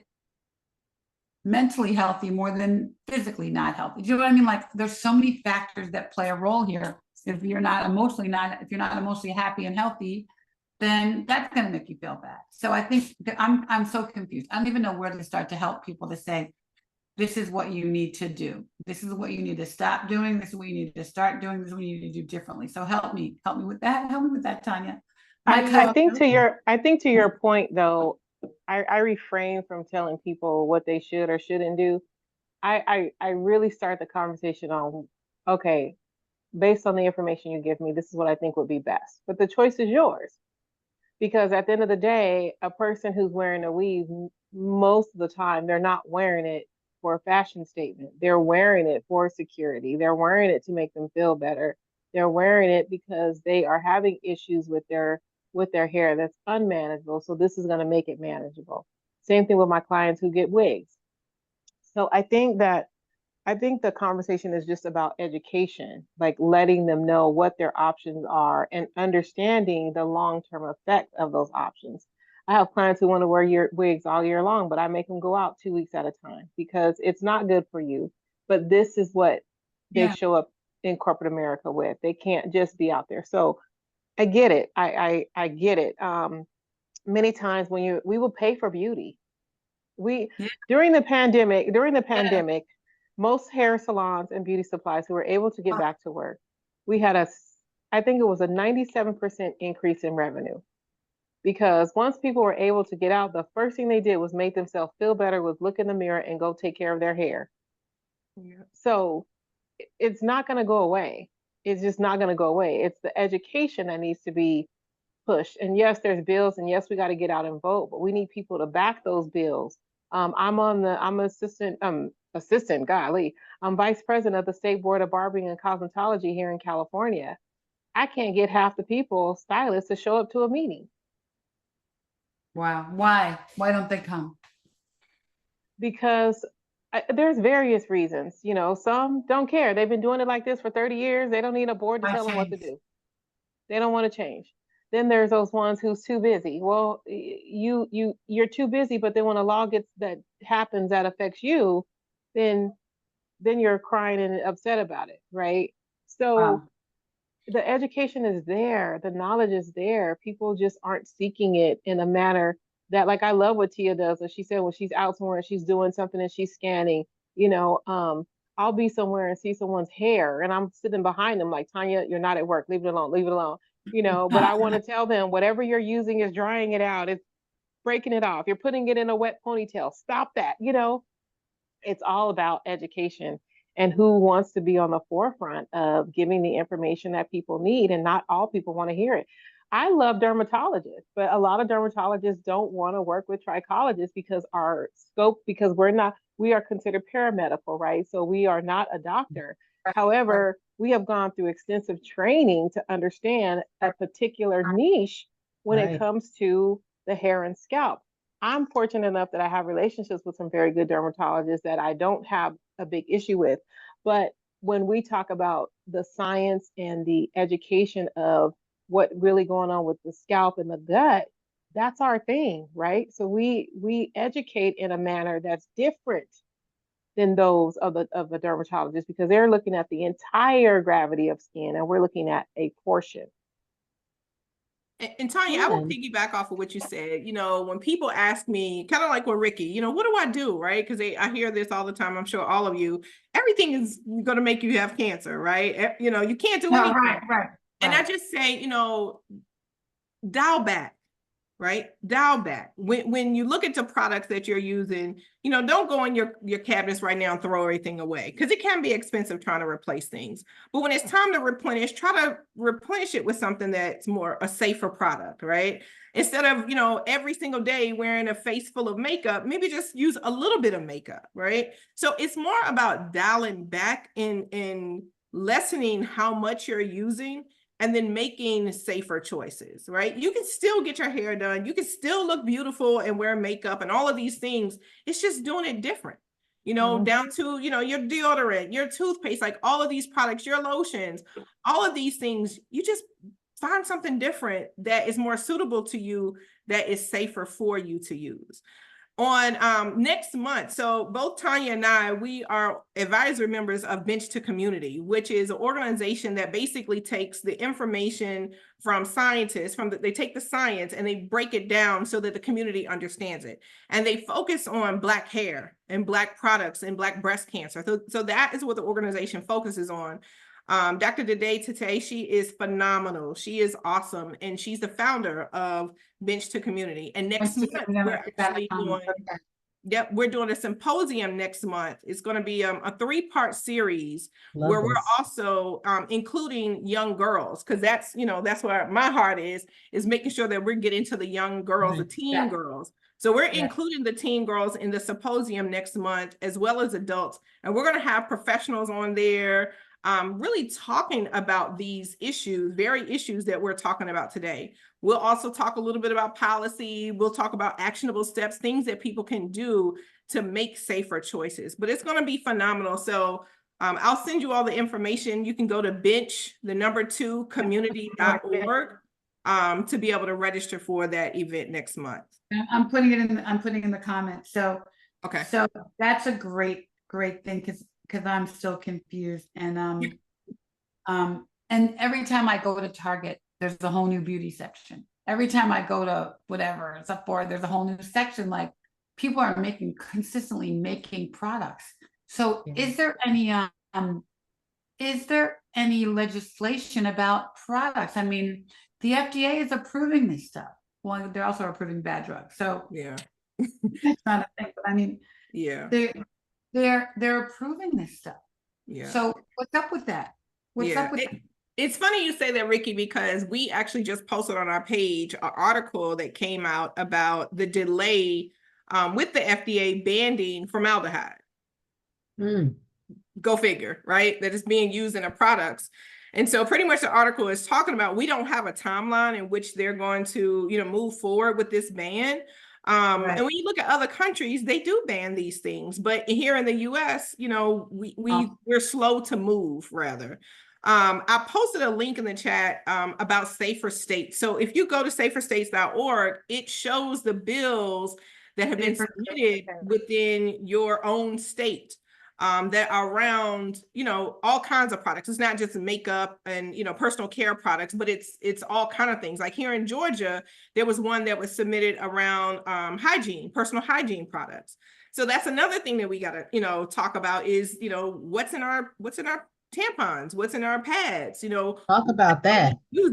mentally healthy more than physically not healthy? Do you know what I mean? Like, there's so many factors that play a role here. If you're not emotionally happy and healthy, then that's going to make you feel bad. So I think that I'm so confused. I don't even know where to start to help people to say, this is what you need to do. This is what you need to stop doing. This is what you need to start doing. This is what you need to do differently. So help me with that. Help me with that, Tanya. I think to your point though, I refrain from telling people what they should or shouldn't do. I really start the conversation on, okay, based on the information you give me, this is what I think would be best. But the choice is yours. Because at the end of the day, a person who's wearing a weave, most of the time, they're not wearing it for a fashion statement. They're wearing it for security. They're wearing it to make them feel better. They're wearing it because they are having issues with their hair that's unmanageable. So this is going to make it manageable. Same thing with my clients who get wigs. So I think the conversation is just about education, like letting them know what their options are and understanding the long-term effect of those options. I have clients who want to wear your wigs all year long, but I make them go out 2 weeks at a time because it's not good for you. But this is what they Yeah. show up in corporate America with. They can't just be out there. So I get it. I get it. Many times when we will pay for beauty. Yeah. During the pandemic, most hair salons and beauty supplies who were able to get back to work, we had I think it was a 97% increase in revenue. Because once people were able to get out, the first thing they did was make themselves feel better, was look in the mirror and go take care of their hair. Yeah. So it's not going to go away. It's just not going to go away. It's the education that needs to be pushed. And yes, there's bills, and yes, we got to get out and vote, but we need people to back those bills. I'm assistant, golly, I'm vice president of the State Board of Barbering and Cosmetology here in California. I can't get half the people, stylists, to show up to a meeting Wow. Why? Why don't they come? because there's various reasons. You know, some don't care. They've been doing it like this for 30 years. They don't need a board to Why tell them what to change? do. They don't want to change. Then there's those ones who's too busy. Well, you're too busy, but then when a law that happens that affects you, then you're crying and upset about it, right? So Wow. the education is there, the knowledge is there. People just aren't seeking it in a manner that, like, I love what Tia does. And she said when she's out somewhere and she's doing something and she's scanning, you know, I'll be somewhere and see someone's hair and I'm sitting behind them like, Tanya, you're not at work, leave it alone, leave it alone. You know, but I want to tell them whatever you're using is drying it out, it's breaking it off, you're putting it in a wet ponytail, stop that. You know, it's all about education and who wants to be on the forefront of giving the information that people need, and not all people want to hear it. I love dermatologists, but a lot of dermatologists don't want to work with trichologists because our scope, because we are considered paramedical, right? So we are not a doctor. Right. However, we have gone through extensive training to understand a particular niche when it Right. comes to the hair and scalp. I'm fortunate enough that I have relationships with some very good dermatologists that I don't have a big issue with. But when we talk about the science and the education of what really going on with the scalp and the gut, that's our thing, right? So we educate in a manner that's different than those of the dermatologists because they're looking at the entire gravity of skin and we're looking at a portion. And Tanya, I will And piggyback off of what you said. You know, when people ask me, kind of like with Ricky, you know, what do I do, right? Because I hear this all the time. I'm sure all of you, everything is going to make you have cancer, right? You know, you can't do No, anything. right. And I just say, you know, dial back, right? Dial back. When you look at the products that you're using, you know, don't go in your cabinets right now and throw everything away because it can be expensive trying to replace things. But when it's time to replenish, try to replenish it with something that's more a safer product, right? Instead of, you know, every single day wearing a face full of makeup, maybe just use a little bit of makeup, right? So it's more about dialing back and lessening how much you're using and then making safer choices, right? You can still get your hair done. You can still look beautiful and wear makeup and all of these things. It's just doing it different, you know, down to, you know, your deodorant, your toothpaste, like all of these products, your lotions, all of these things, you just find something different that is more suitable to you, that is safer for you to use. On next month, so both Tanya and I, we are advisory members of Bench to Community, which is an organization that basically takes the information from scientists, they take the science and they break it down so that the community understands it. And they focus on Black hair and Black products and Black breast cancer. So that is what the organization focuses on. Dr. Dede Tate, she is phenomenal. She is awesome. And she's the founder of Bench to Community. And next month, we're actually doing Yep, we're doing a symposium next month. It's going to be a 3-part series Love where we're this. also including young girls, because that's, you know, that's where my heart is making sure that we're getting to the young girls, the Right. teen Yeah. girls. So we're Yeah. including the teen girls in the symposium next month, as well as adults. And we're going to have professionals on there really talking about these issues, very issues that we're talking about today. We'll also talk a little bit about policy. We'll talk about actionable steps, things that people can do to make safer choices. But it's going to be phenomenal. So I'll send you all the information. You can go to bench2community.org to be able to register for that event next month. I'm putting it in, I'm putting in the comments. So, Okay. so that's a great thing, because I'm still confused. And every time I go to Target, there's a whole new beauty section. Every time I go to whatever, Sephora, there's a whole new section. Like, people are consistently making products. So Yeah. is there any legislation about products? I mean, the FDA is approving this stuff. Well, they're also approving bad drugs. So Yeah. that's not a thing, but I mean, Yeah. they're approving this stuff. Yeah. So what's up with that? What's up with that? It's funny you say that, Ricky, because we actually just posted on our page an article that came out about the delay with the FDA banning formaldehyde. Mm. Go figure, right? That is being used in the products. And so pretty much the article is talking about, we don't have a timeline in which they're going to, you know, move forward with this ban. Right. And when you look at other countries, they do ban these things. But here in the US, you know, we're slow to move, rather. I posted a link in the chat about Safer States. So if you go to saferstates.org, it shows the bills that have been submitted within your own state that are around, you know, all kinds of products. It's not just makeup and, you know, personal care products, but it's all kind of things. Like here in Georgia, there was one that was submitted around hygiene, personal hygiene products. So that's another thing that we got to, you know, talk about is, you know, what's in our tampons, what's in our pads, you know. Talk about that. Oh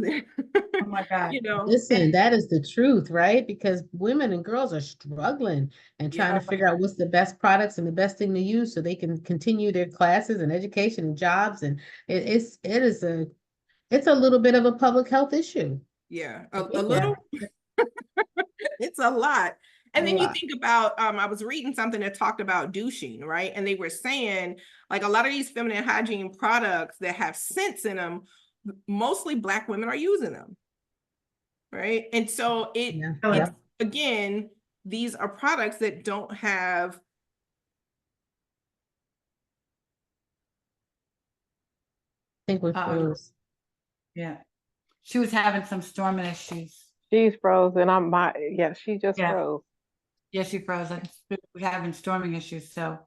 my God. You know, Listen, that is the truth, right? Because women and girls are struggling and trying to figure out what's the best products and the best thing to use so they can continue their classes and education and jobs. And it's a little bit of a public health issue. Yeah, a little. It's a lot. And then you think about, I was reading something that talked about douching, right? And they were saying, like, a lot of these feminine hygiene products that have scents in them, mostly Black women are using them, right? And so it's, again, these are products that don't have. I think we're close. Yeah. She was having some storming issues. She's frozen. She just froze. Yeah, she froze. We're having storming issues. So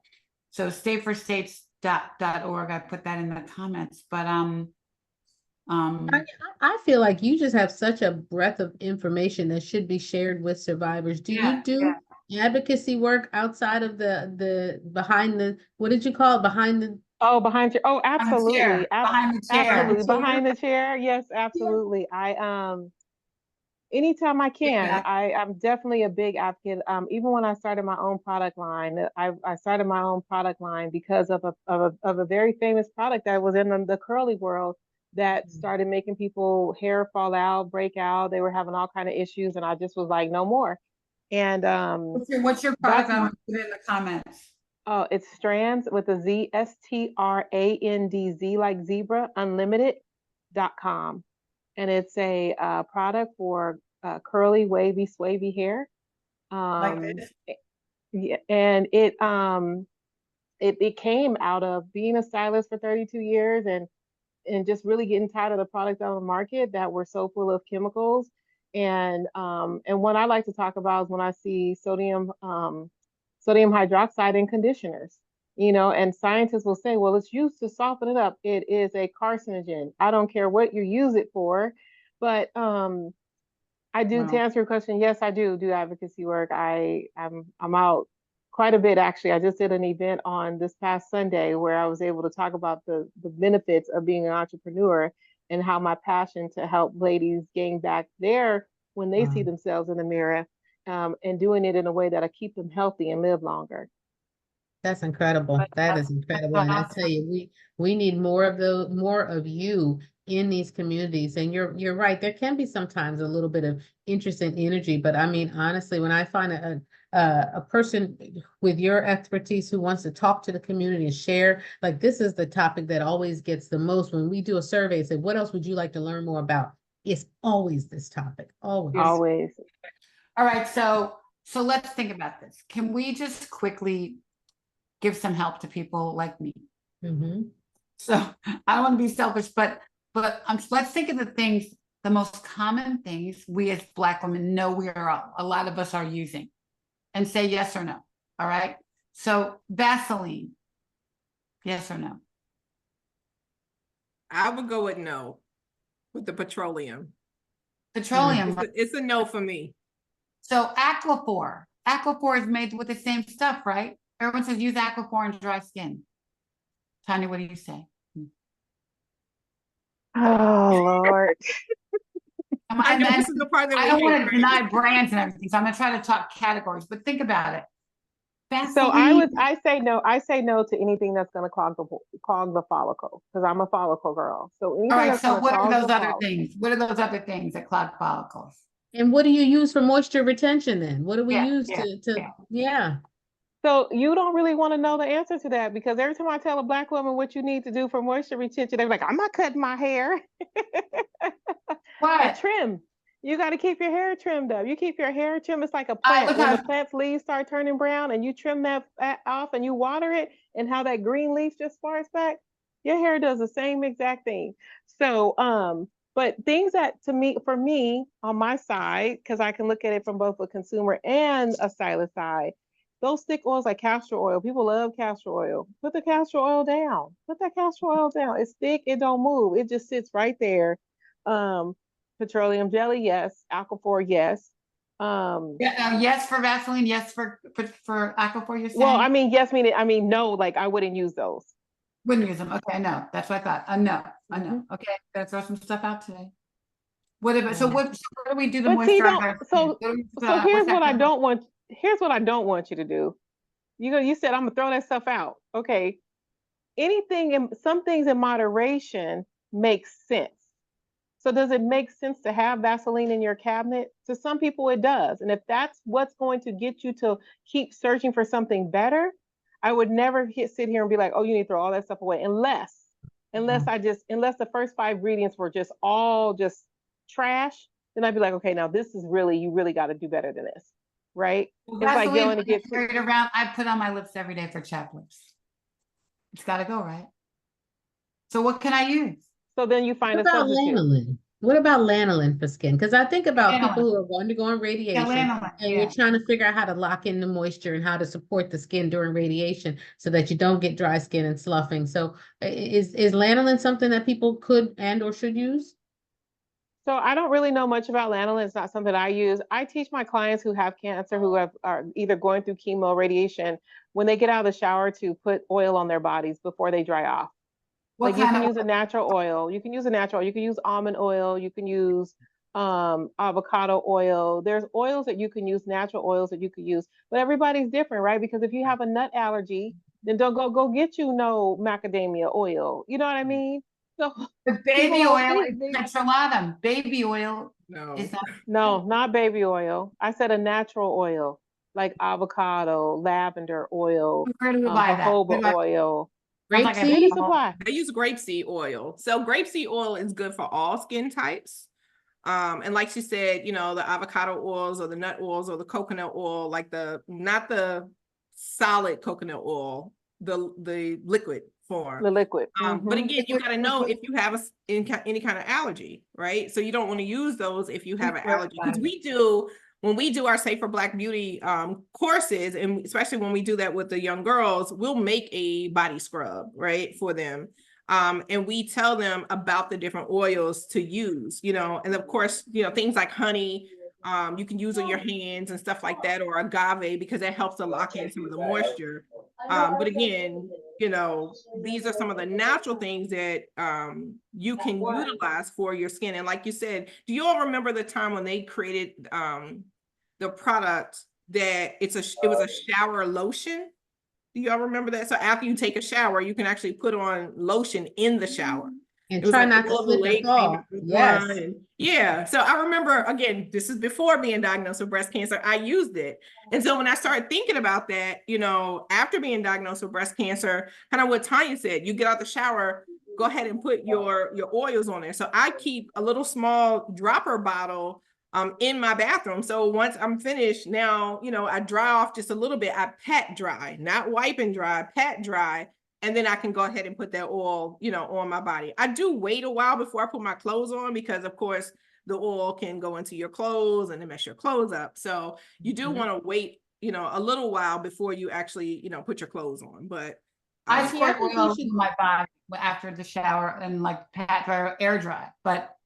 saferstates.org. I put that in the comments. But I feel like you just have such a breadth of information that should be shared with survivors. Do you do advocacy work outside of the behind the, what did you call it? Behind the behind absolutely. Behind the chair. Absolutely. Behind the chair. Yes, absolutely. I anytime I can, I'm definitely a big advocate. Even when I started my own product line, I started my own product line because of a very famous product that was in the curly world that started making people hair fall out, break out. They were having all kind of issues, and I just was like, no more. And what's your product? I'm gonna put it in the comments. Oh, it's Strands with a Z, STRANDZ, like zebra, unlimited.com. And it's a product for curly, wavy, swavy hair. Like this? Yeah, and it came out of being a stylist for 32 years and just really getting tired of the products on the market that were so full of chemicals. And what I like to talk about is when I see sodium hydroxide in conditioners, you know, and scientists will say, well, it's used to soften it up. It is a carcinogen. I don't care what you use it for, but I do, to answer your question, yes, I do advocacy work. I'm out quite a bit, actually. I just did an event on this past Sunday where I was able to talk about the benefits of being an entrepreneur and how my passion to help ladies gain back when they see themselves in the mirror and doing it in a way that'll keep them healthy and live longer. That's incredible. That is incredible. And I tell you, we need more of you in these communities. And you're right. There can be sometimes a little bit of interest and energy, but I mean, honestly, when I find a person with your expertise who wants to talk to the community and share, like this is the topic that always gets the most when we do a survey and say, what else would you like to learn more about? It's always this topic. Always. Always. All right, so let's think about this. Can we just quickly give some help to people like me? Mm-hmm. So I don't want to be selfish, but let's think of the most common things we as Black women know a lot of us are using, and say yes or no. All right. So Vaseline, yes or no? I would go with no, with the petroleum. Petroleum. It's a no for me. So Aquaphor. Aquaphor is made with the same stuff, right? Everyone says use Aquaphor on dry skin. Tanya, what do you say? Oh, Lord. I know this is the part that I we don't hate, want to right? deny brands and everything, so I'm going to try to talk categories, but think about it. So Vaseline. I say no. I say no to anything that's going to clog the follicle, because I'm a follicle girl. So anything All right, that's so gonna what are clog those the other follicle- things? What are those other things that clog follicles? And what do you use for moisture retention then? What do we Yeah, use yeah, to yeah. So you don't really want to know the answer to that, because every time I tell a Black woman what you need to do for moisture retention, they're like, I'm not cutting my hair. What? Trim. You got to keep your hair trimmed up. You keep your hair trimmed. It's like a right, plant. look When how- the plant's leaves start turning brown and you trim that off and you water it, and how that green leaf just sparks back, your hair does the same exact thing. So, but things that for me on my side, because I can look at it from both a consumer and a stylist side, those stick oils like castor oil, people love castor oil. Put the castor oil down. Put that castor oil down. It's thick, it don't move. It just sits right there. Petroleum jelly, yes. Aquaphor, yes. Yes for Vaseline, yes for Aquaphor, you're saying? Well, I mean, yes, I mean, no, like I wouldn't use those. Wouldn't use them. Okay, I know. That's what I thought. I know. Mm-hmm. Okay, gotta throw some stuff out today. What about, so what do we do to But see, moisturize? so here's what I don't want. Here's what I don't want you to do. You said I'm gonna throw that stuff out. Okay. Some things in moderation makes sense. So does it make sense to have Vaseline in your cabinet? To some people it does. And if that's what's going to get you to keep searching for something better, I would never sit here and be like, oh, you need to throw all that stuff away. Unless the first 5 ingredients were just all just trash, then I'd be like, okay, now you really got to do better than this. Right? Well, it's like going to get carried around. I put on my lips every day for chapped lips. It's got to go, right? So what can I use? So then you find What a about substitute. lanolin? What about lanolin for skin? Because I think about Lanolin. people who are undergoing radiation, lanolin, and yeah. you're trying to figure out how to lock in the moisture and how to support the skin during radiation so that you don't get dry skin and sloughing. So is lanolin something that people could and or should use? So I don't really know much about lanolin. It's not something I use. I teach my clients who have cancer, who are either going through chemo, radiation, when they get out of the shower, to put oil on their bodies before they dry off. Like you can use a natural oil. You can use almond oil. You can use avocado oil. There's oils that you can use, natural oils that you could use, but everybody's different, right? Because if you have a nut allergy, then don't go get you no macadamia oil. You know what I mean? So the baby oil is petrolatum. Baby oil is not. No, not baby oil. I said a natural oil, like avocado, lavender oil, Where do we buy that? jojoba oil. Grapeseed? Beauty supply. I use grapeseed oil. So grapeseed oil is good for all skin types. And like she said, the avocado oils or the nut oils or the coconut oil, like not the solid coconut oil, the liquid form. The liquid. But again, you got to know if you have any kind of allergy, right? So you don't want to use those if you have an allergy. Because when we do our Safer Black Beauty courses, and especially when we do that with the young girls, we'll make a body scrub, right, for them. And we tell them about the different oils to use, and of course, things like honey, you can use on your hands and stuff like that, or agave, because that helps to lock in some of the moisture. But again, these are some of the natural things that you can utilize for your skin. And like you said, do you all remember the time when they created the product that it was a shower lotion. Do y'all remember that? So after you take a shower, you can actually put on lotion in the shower. And It was try like not to all of the slip and legs fall. came in Yes. line and- yeah. So I remember, again, this is before being diagnosed with breast cancer. I used it. And so when I started thinking about that, you know, after being diagnosed with breast cancer, kind of what Tanya said, you get out the shower, go ahead and put your oils on there. So I keep a little small dropper bottle in my bathroom. So once I'm finished, now, you know, I dry off just a little bit. I pat dry, not wipe and dry, pat dry. And then I can go ahead and put that oil, you know, on my body. I do wait a while before I put my clothes on because, of course, the oil can go into your clothes and mess your clothes up. So you do want to wait, you know, a little while before you actually, you know, put your clothes on. But I See, I squirt think we oil should- in my body after the shower and like pat dry or air dry, but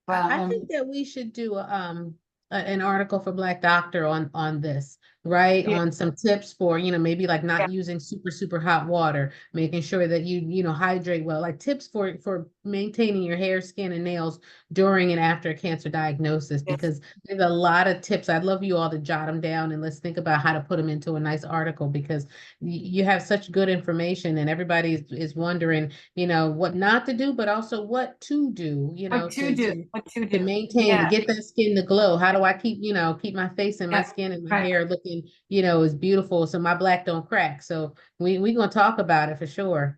I think that we should do an article for Black Doctor on this, right? Yeah. On some tips for, you know, maybe like not Yeah. using super hot water, making sure that you know, hydrate well, like tips for maintaining your hair, skin, and nails during and after a cancer diagnosis, Yes. because there's a lot of tips. I'd love you all to jot them down and let's think about how to put them into a nice article, because you have such good information and everybody is wondering, you know, what not to do, but also what to do, you know, what to do, what to to do. maintain, to Yeah. get that skin to glow. How do I keep, you know, keep my face and my Yeah, skin and my right. hair looking, you know, as beautiful so my black don't crack. So we gonna talk about it for sure.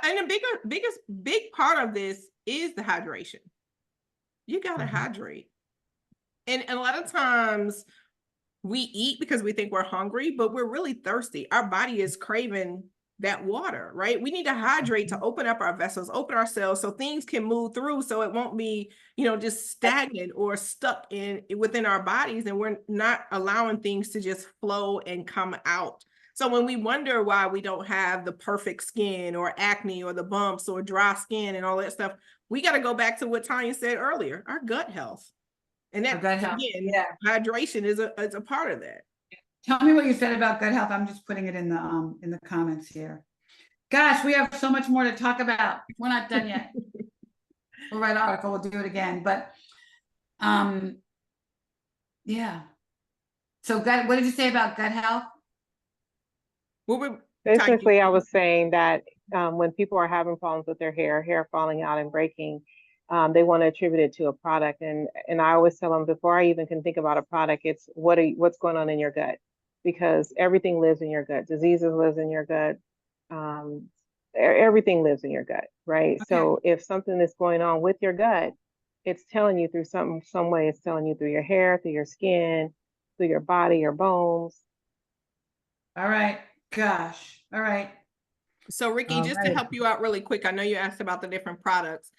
and the big part of this is the hydration. You gotta Mhm. hydrate. And a lot of times we eat because we think we're hungry, but we're really thirsty. Our body is craving that water, right? We need to hydrate to open up our vessels, open our cells so things can move through, so it won't be, you know, just stagnant or stuck within our bodies, and we're not allowing things to just flow and come out. So when we wonder why we don't have the perfect skin or acne or the bumps or dry skin and all that stuff, we got to go back to what Tanya said earlier, our gut health. And Our that, gut health, again, yeah. hydration is a part of that. Tell me what you said about gut health. I'm just putting it in the comments here. Gosh, we have so much more to talk about. We're not done yet. We'll write an article, we'll do it again, but yeah. So what did you say about gut health? Basically, I was saying that when people are having problems with their hair falling out and breaking, they want to attribute it to a product. And I always tell them, before I even can think about a product, it's what's going on in your gut, because everything lives in your gut. Diseases lives in your gut. Everything lives in your gut, right? Okay. So if something is going on with your gut, it's telling you through some way. It's telling you through your hair, through your skin, through your body, your bones. All right. Gosh. All right. So Ricky, All just right. to help you out really quick, I know you asked about the different products.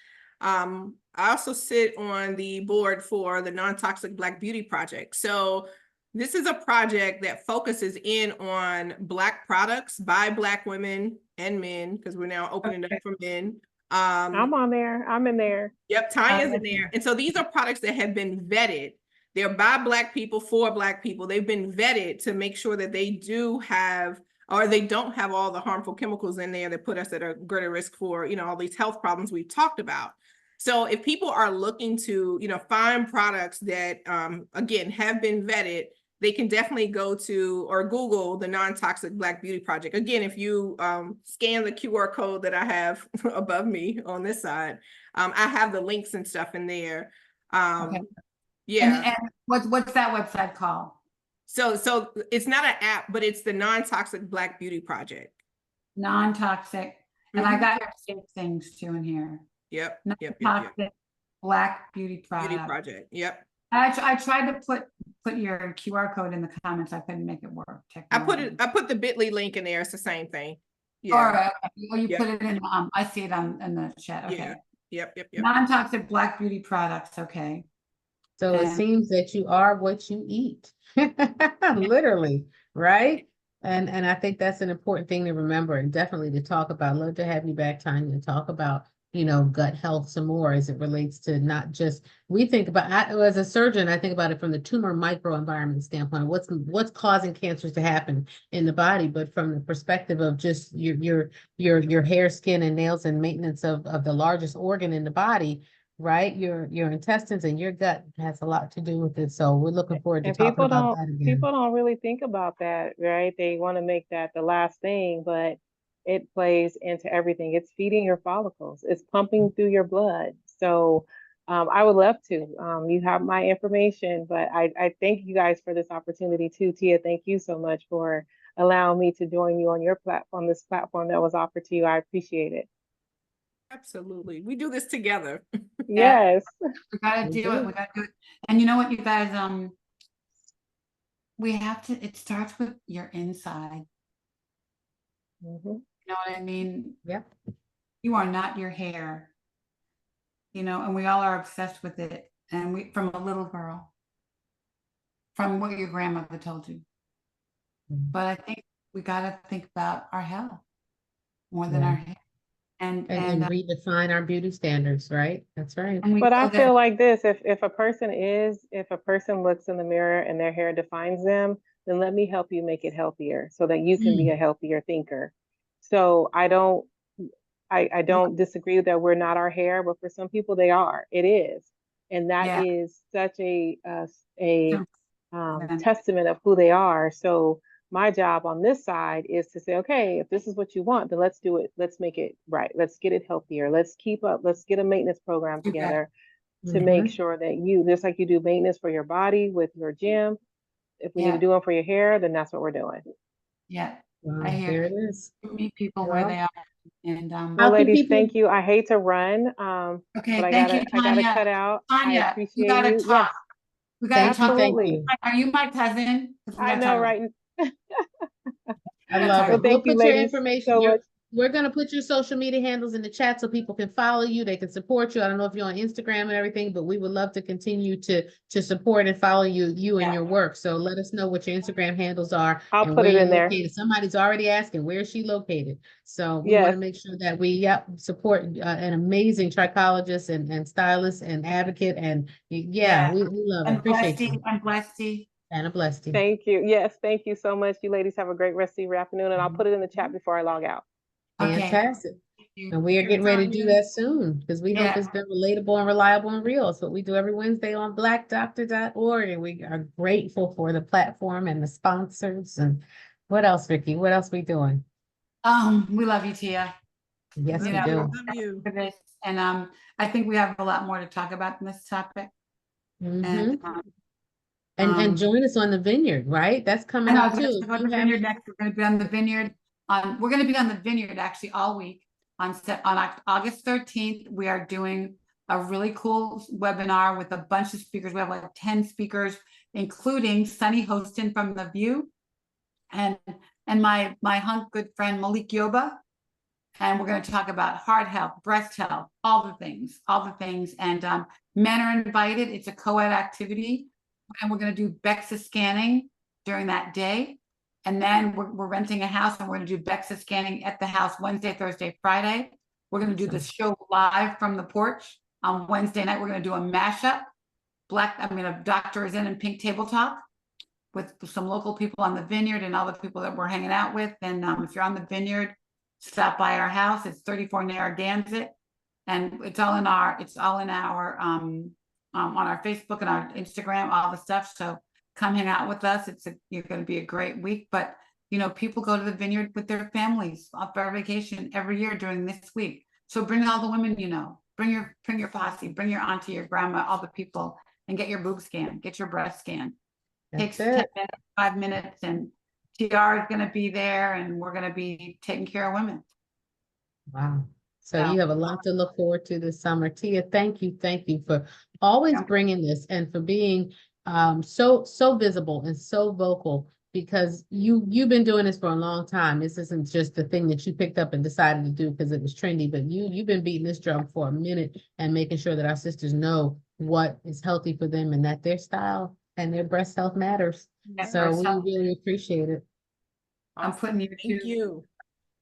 I also sit on the board for the Non-Toxic Black Beauty Project. So this is a project that focuses in on Black products by Black women and men, because we're now opening Okay. up for men. I'm on there. I'm in there. Yep, Tanya's in Okay. there. And so these are products that have been vetted. They're by Black people for Black people. They've been vetted to make sure that they do have, or they don't have all the harmful chemicals in there that put us at a greater risk for, you know, all these health problems we've talked about. So if people are looking to, you know, find products that, again, have been vetted, they can definitely go to or Google the Non-Toxic Black Beauty Project. Again, if you scan the QR code that I have above me on this side, I have the links and stuff in there. Okay. Yeah. And what's that website called? So it's not an app, but it's the Non-Toxic Black Beauty Project. Non-toxic. And I Mhm. got your safe things too in here. Yep. Non-toxic Black Beauty Beauty Product. Project. Yep. I tried to put your QR code in the comments. I couldn't make it work. I put the bit.ly link in there. It's the same thing. Yeah. All right. Okay. Oh, you Yep. put it in. I see it in the chat. Okay. Yeah. Yep. Non-toxic Black Beauty Products. Okay. So it And- seems that you are what you eat, literally, right? And I think that's an important thing to remember and definitely to talk about. Love to have you back, Tanya, to talk about, you know, gut health some more as it relates to not just, we think about, as a surgeon, I think about it from the tumor microenvironment standpoint, what's causing cancers to happen in the body, but from the perspective of just your hair, skin, and nails and maintenance of the largest organ in the body, right? Your intestines and your gut has a lot to do with it. So we're looking forward to And talking about that again. people don't really think about that, right? They want to make that the last thing, but it plays into everything. It's feeding your follicles. It's pumping through your blood. So I would love to. You have my information, but I thank you guys for this opportunity too. Tia, thank you so much for allowing me to join you on your platform, this platform that was offered to you. I appreciate it. Absolutely. We do this together. Yeah. Yes. We gotta We do it. do. We gotta do it. And you know what, you guys, we have to, it starts with your inside. Mhm. You know what I mean? Yep. You are not your hair. You know, and we all are obsessed with it. And we, from a little girl, from what your grandmother told you. Mhm. But I think we gotta think about our health more than Yeah. our hair. And And redefine our beauty standards, right? That's right. and we But I know feel that, like this, if a person looks in the mirror and their hair defines them, then let me help you make it healthier so that you can be a healthier thinker. So I don't disagree that we're not our hair, but for some people they are. It is. And that yeah, is such a yeah. testament of who they are. So my job on this side is to say, okay, if this is what you want, then let's do it. Let's make it right. Let's get it healthier. Let's keep up. Let's get a maintenance program You bet. together to make Mhm. sure that you, just like you do maintenance for your body with your gym, if we need Yeah. to do it for your hair, then that's what we're doing. Yeah, Wow, I hear there you. it is. Meet people where Well, they are. And How Well, can ladies, people? thank you. I hate to run, okay, but thank you, I gotta Tanya. cut out. I Tanya, we appreciate gotta you. talk. Yes, We gotta Thank you, talk. thank absolutely. you. Are you my cousin? 'Cause we I gotta know, talk about right? I gotta love talk Well, it. about We'll thank you, put your ladies, information, so much. we're gonna put your social media handles in the chat so people can follow you, they can support you. I don't know if you're on Instagram and everything, but we would love to continue to support and follow you and Yeah. your work. So let us know what your Instagram handles are I'll and put where it you're in there. located. Somebody's already asking, where is she located? So we Yes, want to make sure that we, support an amazing trichologist and stylist and advocate and Yeah. we love it. And Appreciate Blessy, you. and Blessy. And a blessed you. thank you. Yes, thank you so much. You ladies have a great rest of your afternoon, and I'll put it in the chat before I log out. Okay. Fantastic. Thank you. And we are Okay, getting ready to do Tanya. that soon because we hope Yeah. it's been relatable and reliable and real. It's what we do every Wednesday on blackdoctor.org. And we are grateful for the platform and the sponsors. And what else, Vicky? What else we doing? We love you, Tia. Yes, You we know, do. Love you. for this. And I think we have a lot more to talk about in this topic. Mhm. And And join us on the vineyard, right? That's I coming know, up we're too. gonna If go to you the vineyard haven't, next. We're gonna be on the vineyard. We're gonna be on the vineyard actually all week. On August 13th, we are doing a really cool webinar with a bunch of speakers. We have like 10 speakers, including Sunny Hostin from The View, and my hunk good friend Malik Yoba. And we're going to talk about heart health, breast health, all the things. And men are invited. It's a co-ed activity. And we're going to do DEXA scanning during that day. And then we're renting a house and we're going to do DEXA scanning at the house Wednesday, Thursday, Friday. We're going to do the show live from the porch on Wednesday night. We're going to do a mashup. A doctor is in Pink Table Talk with some local people on the vineyard and all the people that we're hanging out with. And if you're on the vineyard, stop by our house. It's 34 Narragansett, and it's all in our on our Facebook and our Instagram, all the stuff. So come hang out with us. You're going to be a great week. But you know, people go to the vineyard with their families off their vacation every year during this week. So bring all the women you know. Bring your posse. Bring your auntie, your grandma, all the people, and get your boob scan. Get your breast scan. Takes that's 10 it. minutes, 5 minutes, and TR is going to be there, and we're going to be taking care of women. Wow. So So- you have a lot to look forward to this summer. Tia, thank you for always Yeah. bringing this and for being so visible and so vocal because you've been doing this for a long time. This isn't just the thing that you picked up and decided to do because it was trendy, but you've been beating this drum for a minute and making sure that our sisters know what is healthy for them and that their style and their breast health matters. Yeah, So breast we health. really appreciate it. I'm putting you Thank to- you.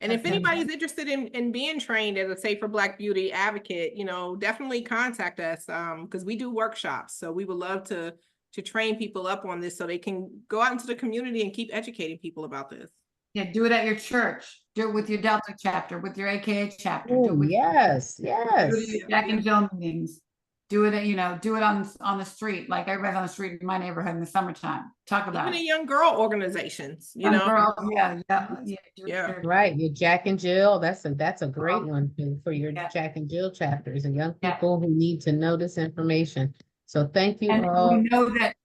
And if Okay. anybody's interested in being trained as a Safer Black Beauty advocate, you know, definitely contact us because we do workshops. So we would love to train people up on this so they can go out into the community and keep educating people about this. Yeah, do it at your church. Do it with your Delta chapter, with your AKA chapter. Do it Oh, with yes, do it yes. at your Jack and Jill meetings. Do it, do it on the street, like everybody's on the street in my neighborhood in the summertime. Talk about Even in it. young girl organizations, you Young know? girls, yeah, do Yeah. it. Right, your Jack and Jill, that's a great Oh, one for your yeah. Jack and Jill chapters and young Yeah. people who need to know this information. So thank you And all.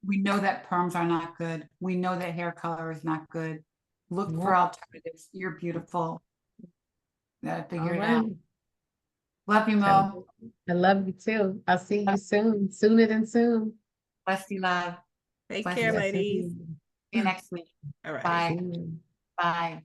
we know that perms are not good. We know that hair color is not good. Look for Yep. alternatives. You're beautiful. Gotta figure it All out. right. Love you, Have a Mo. good- I love you too. I'll see you soon, sooner than soon. Bless you, love. Take Bless care, you. ladies. See you next week. All right. Bye. See you. Bye.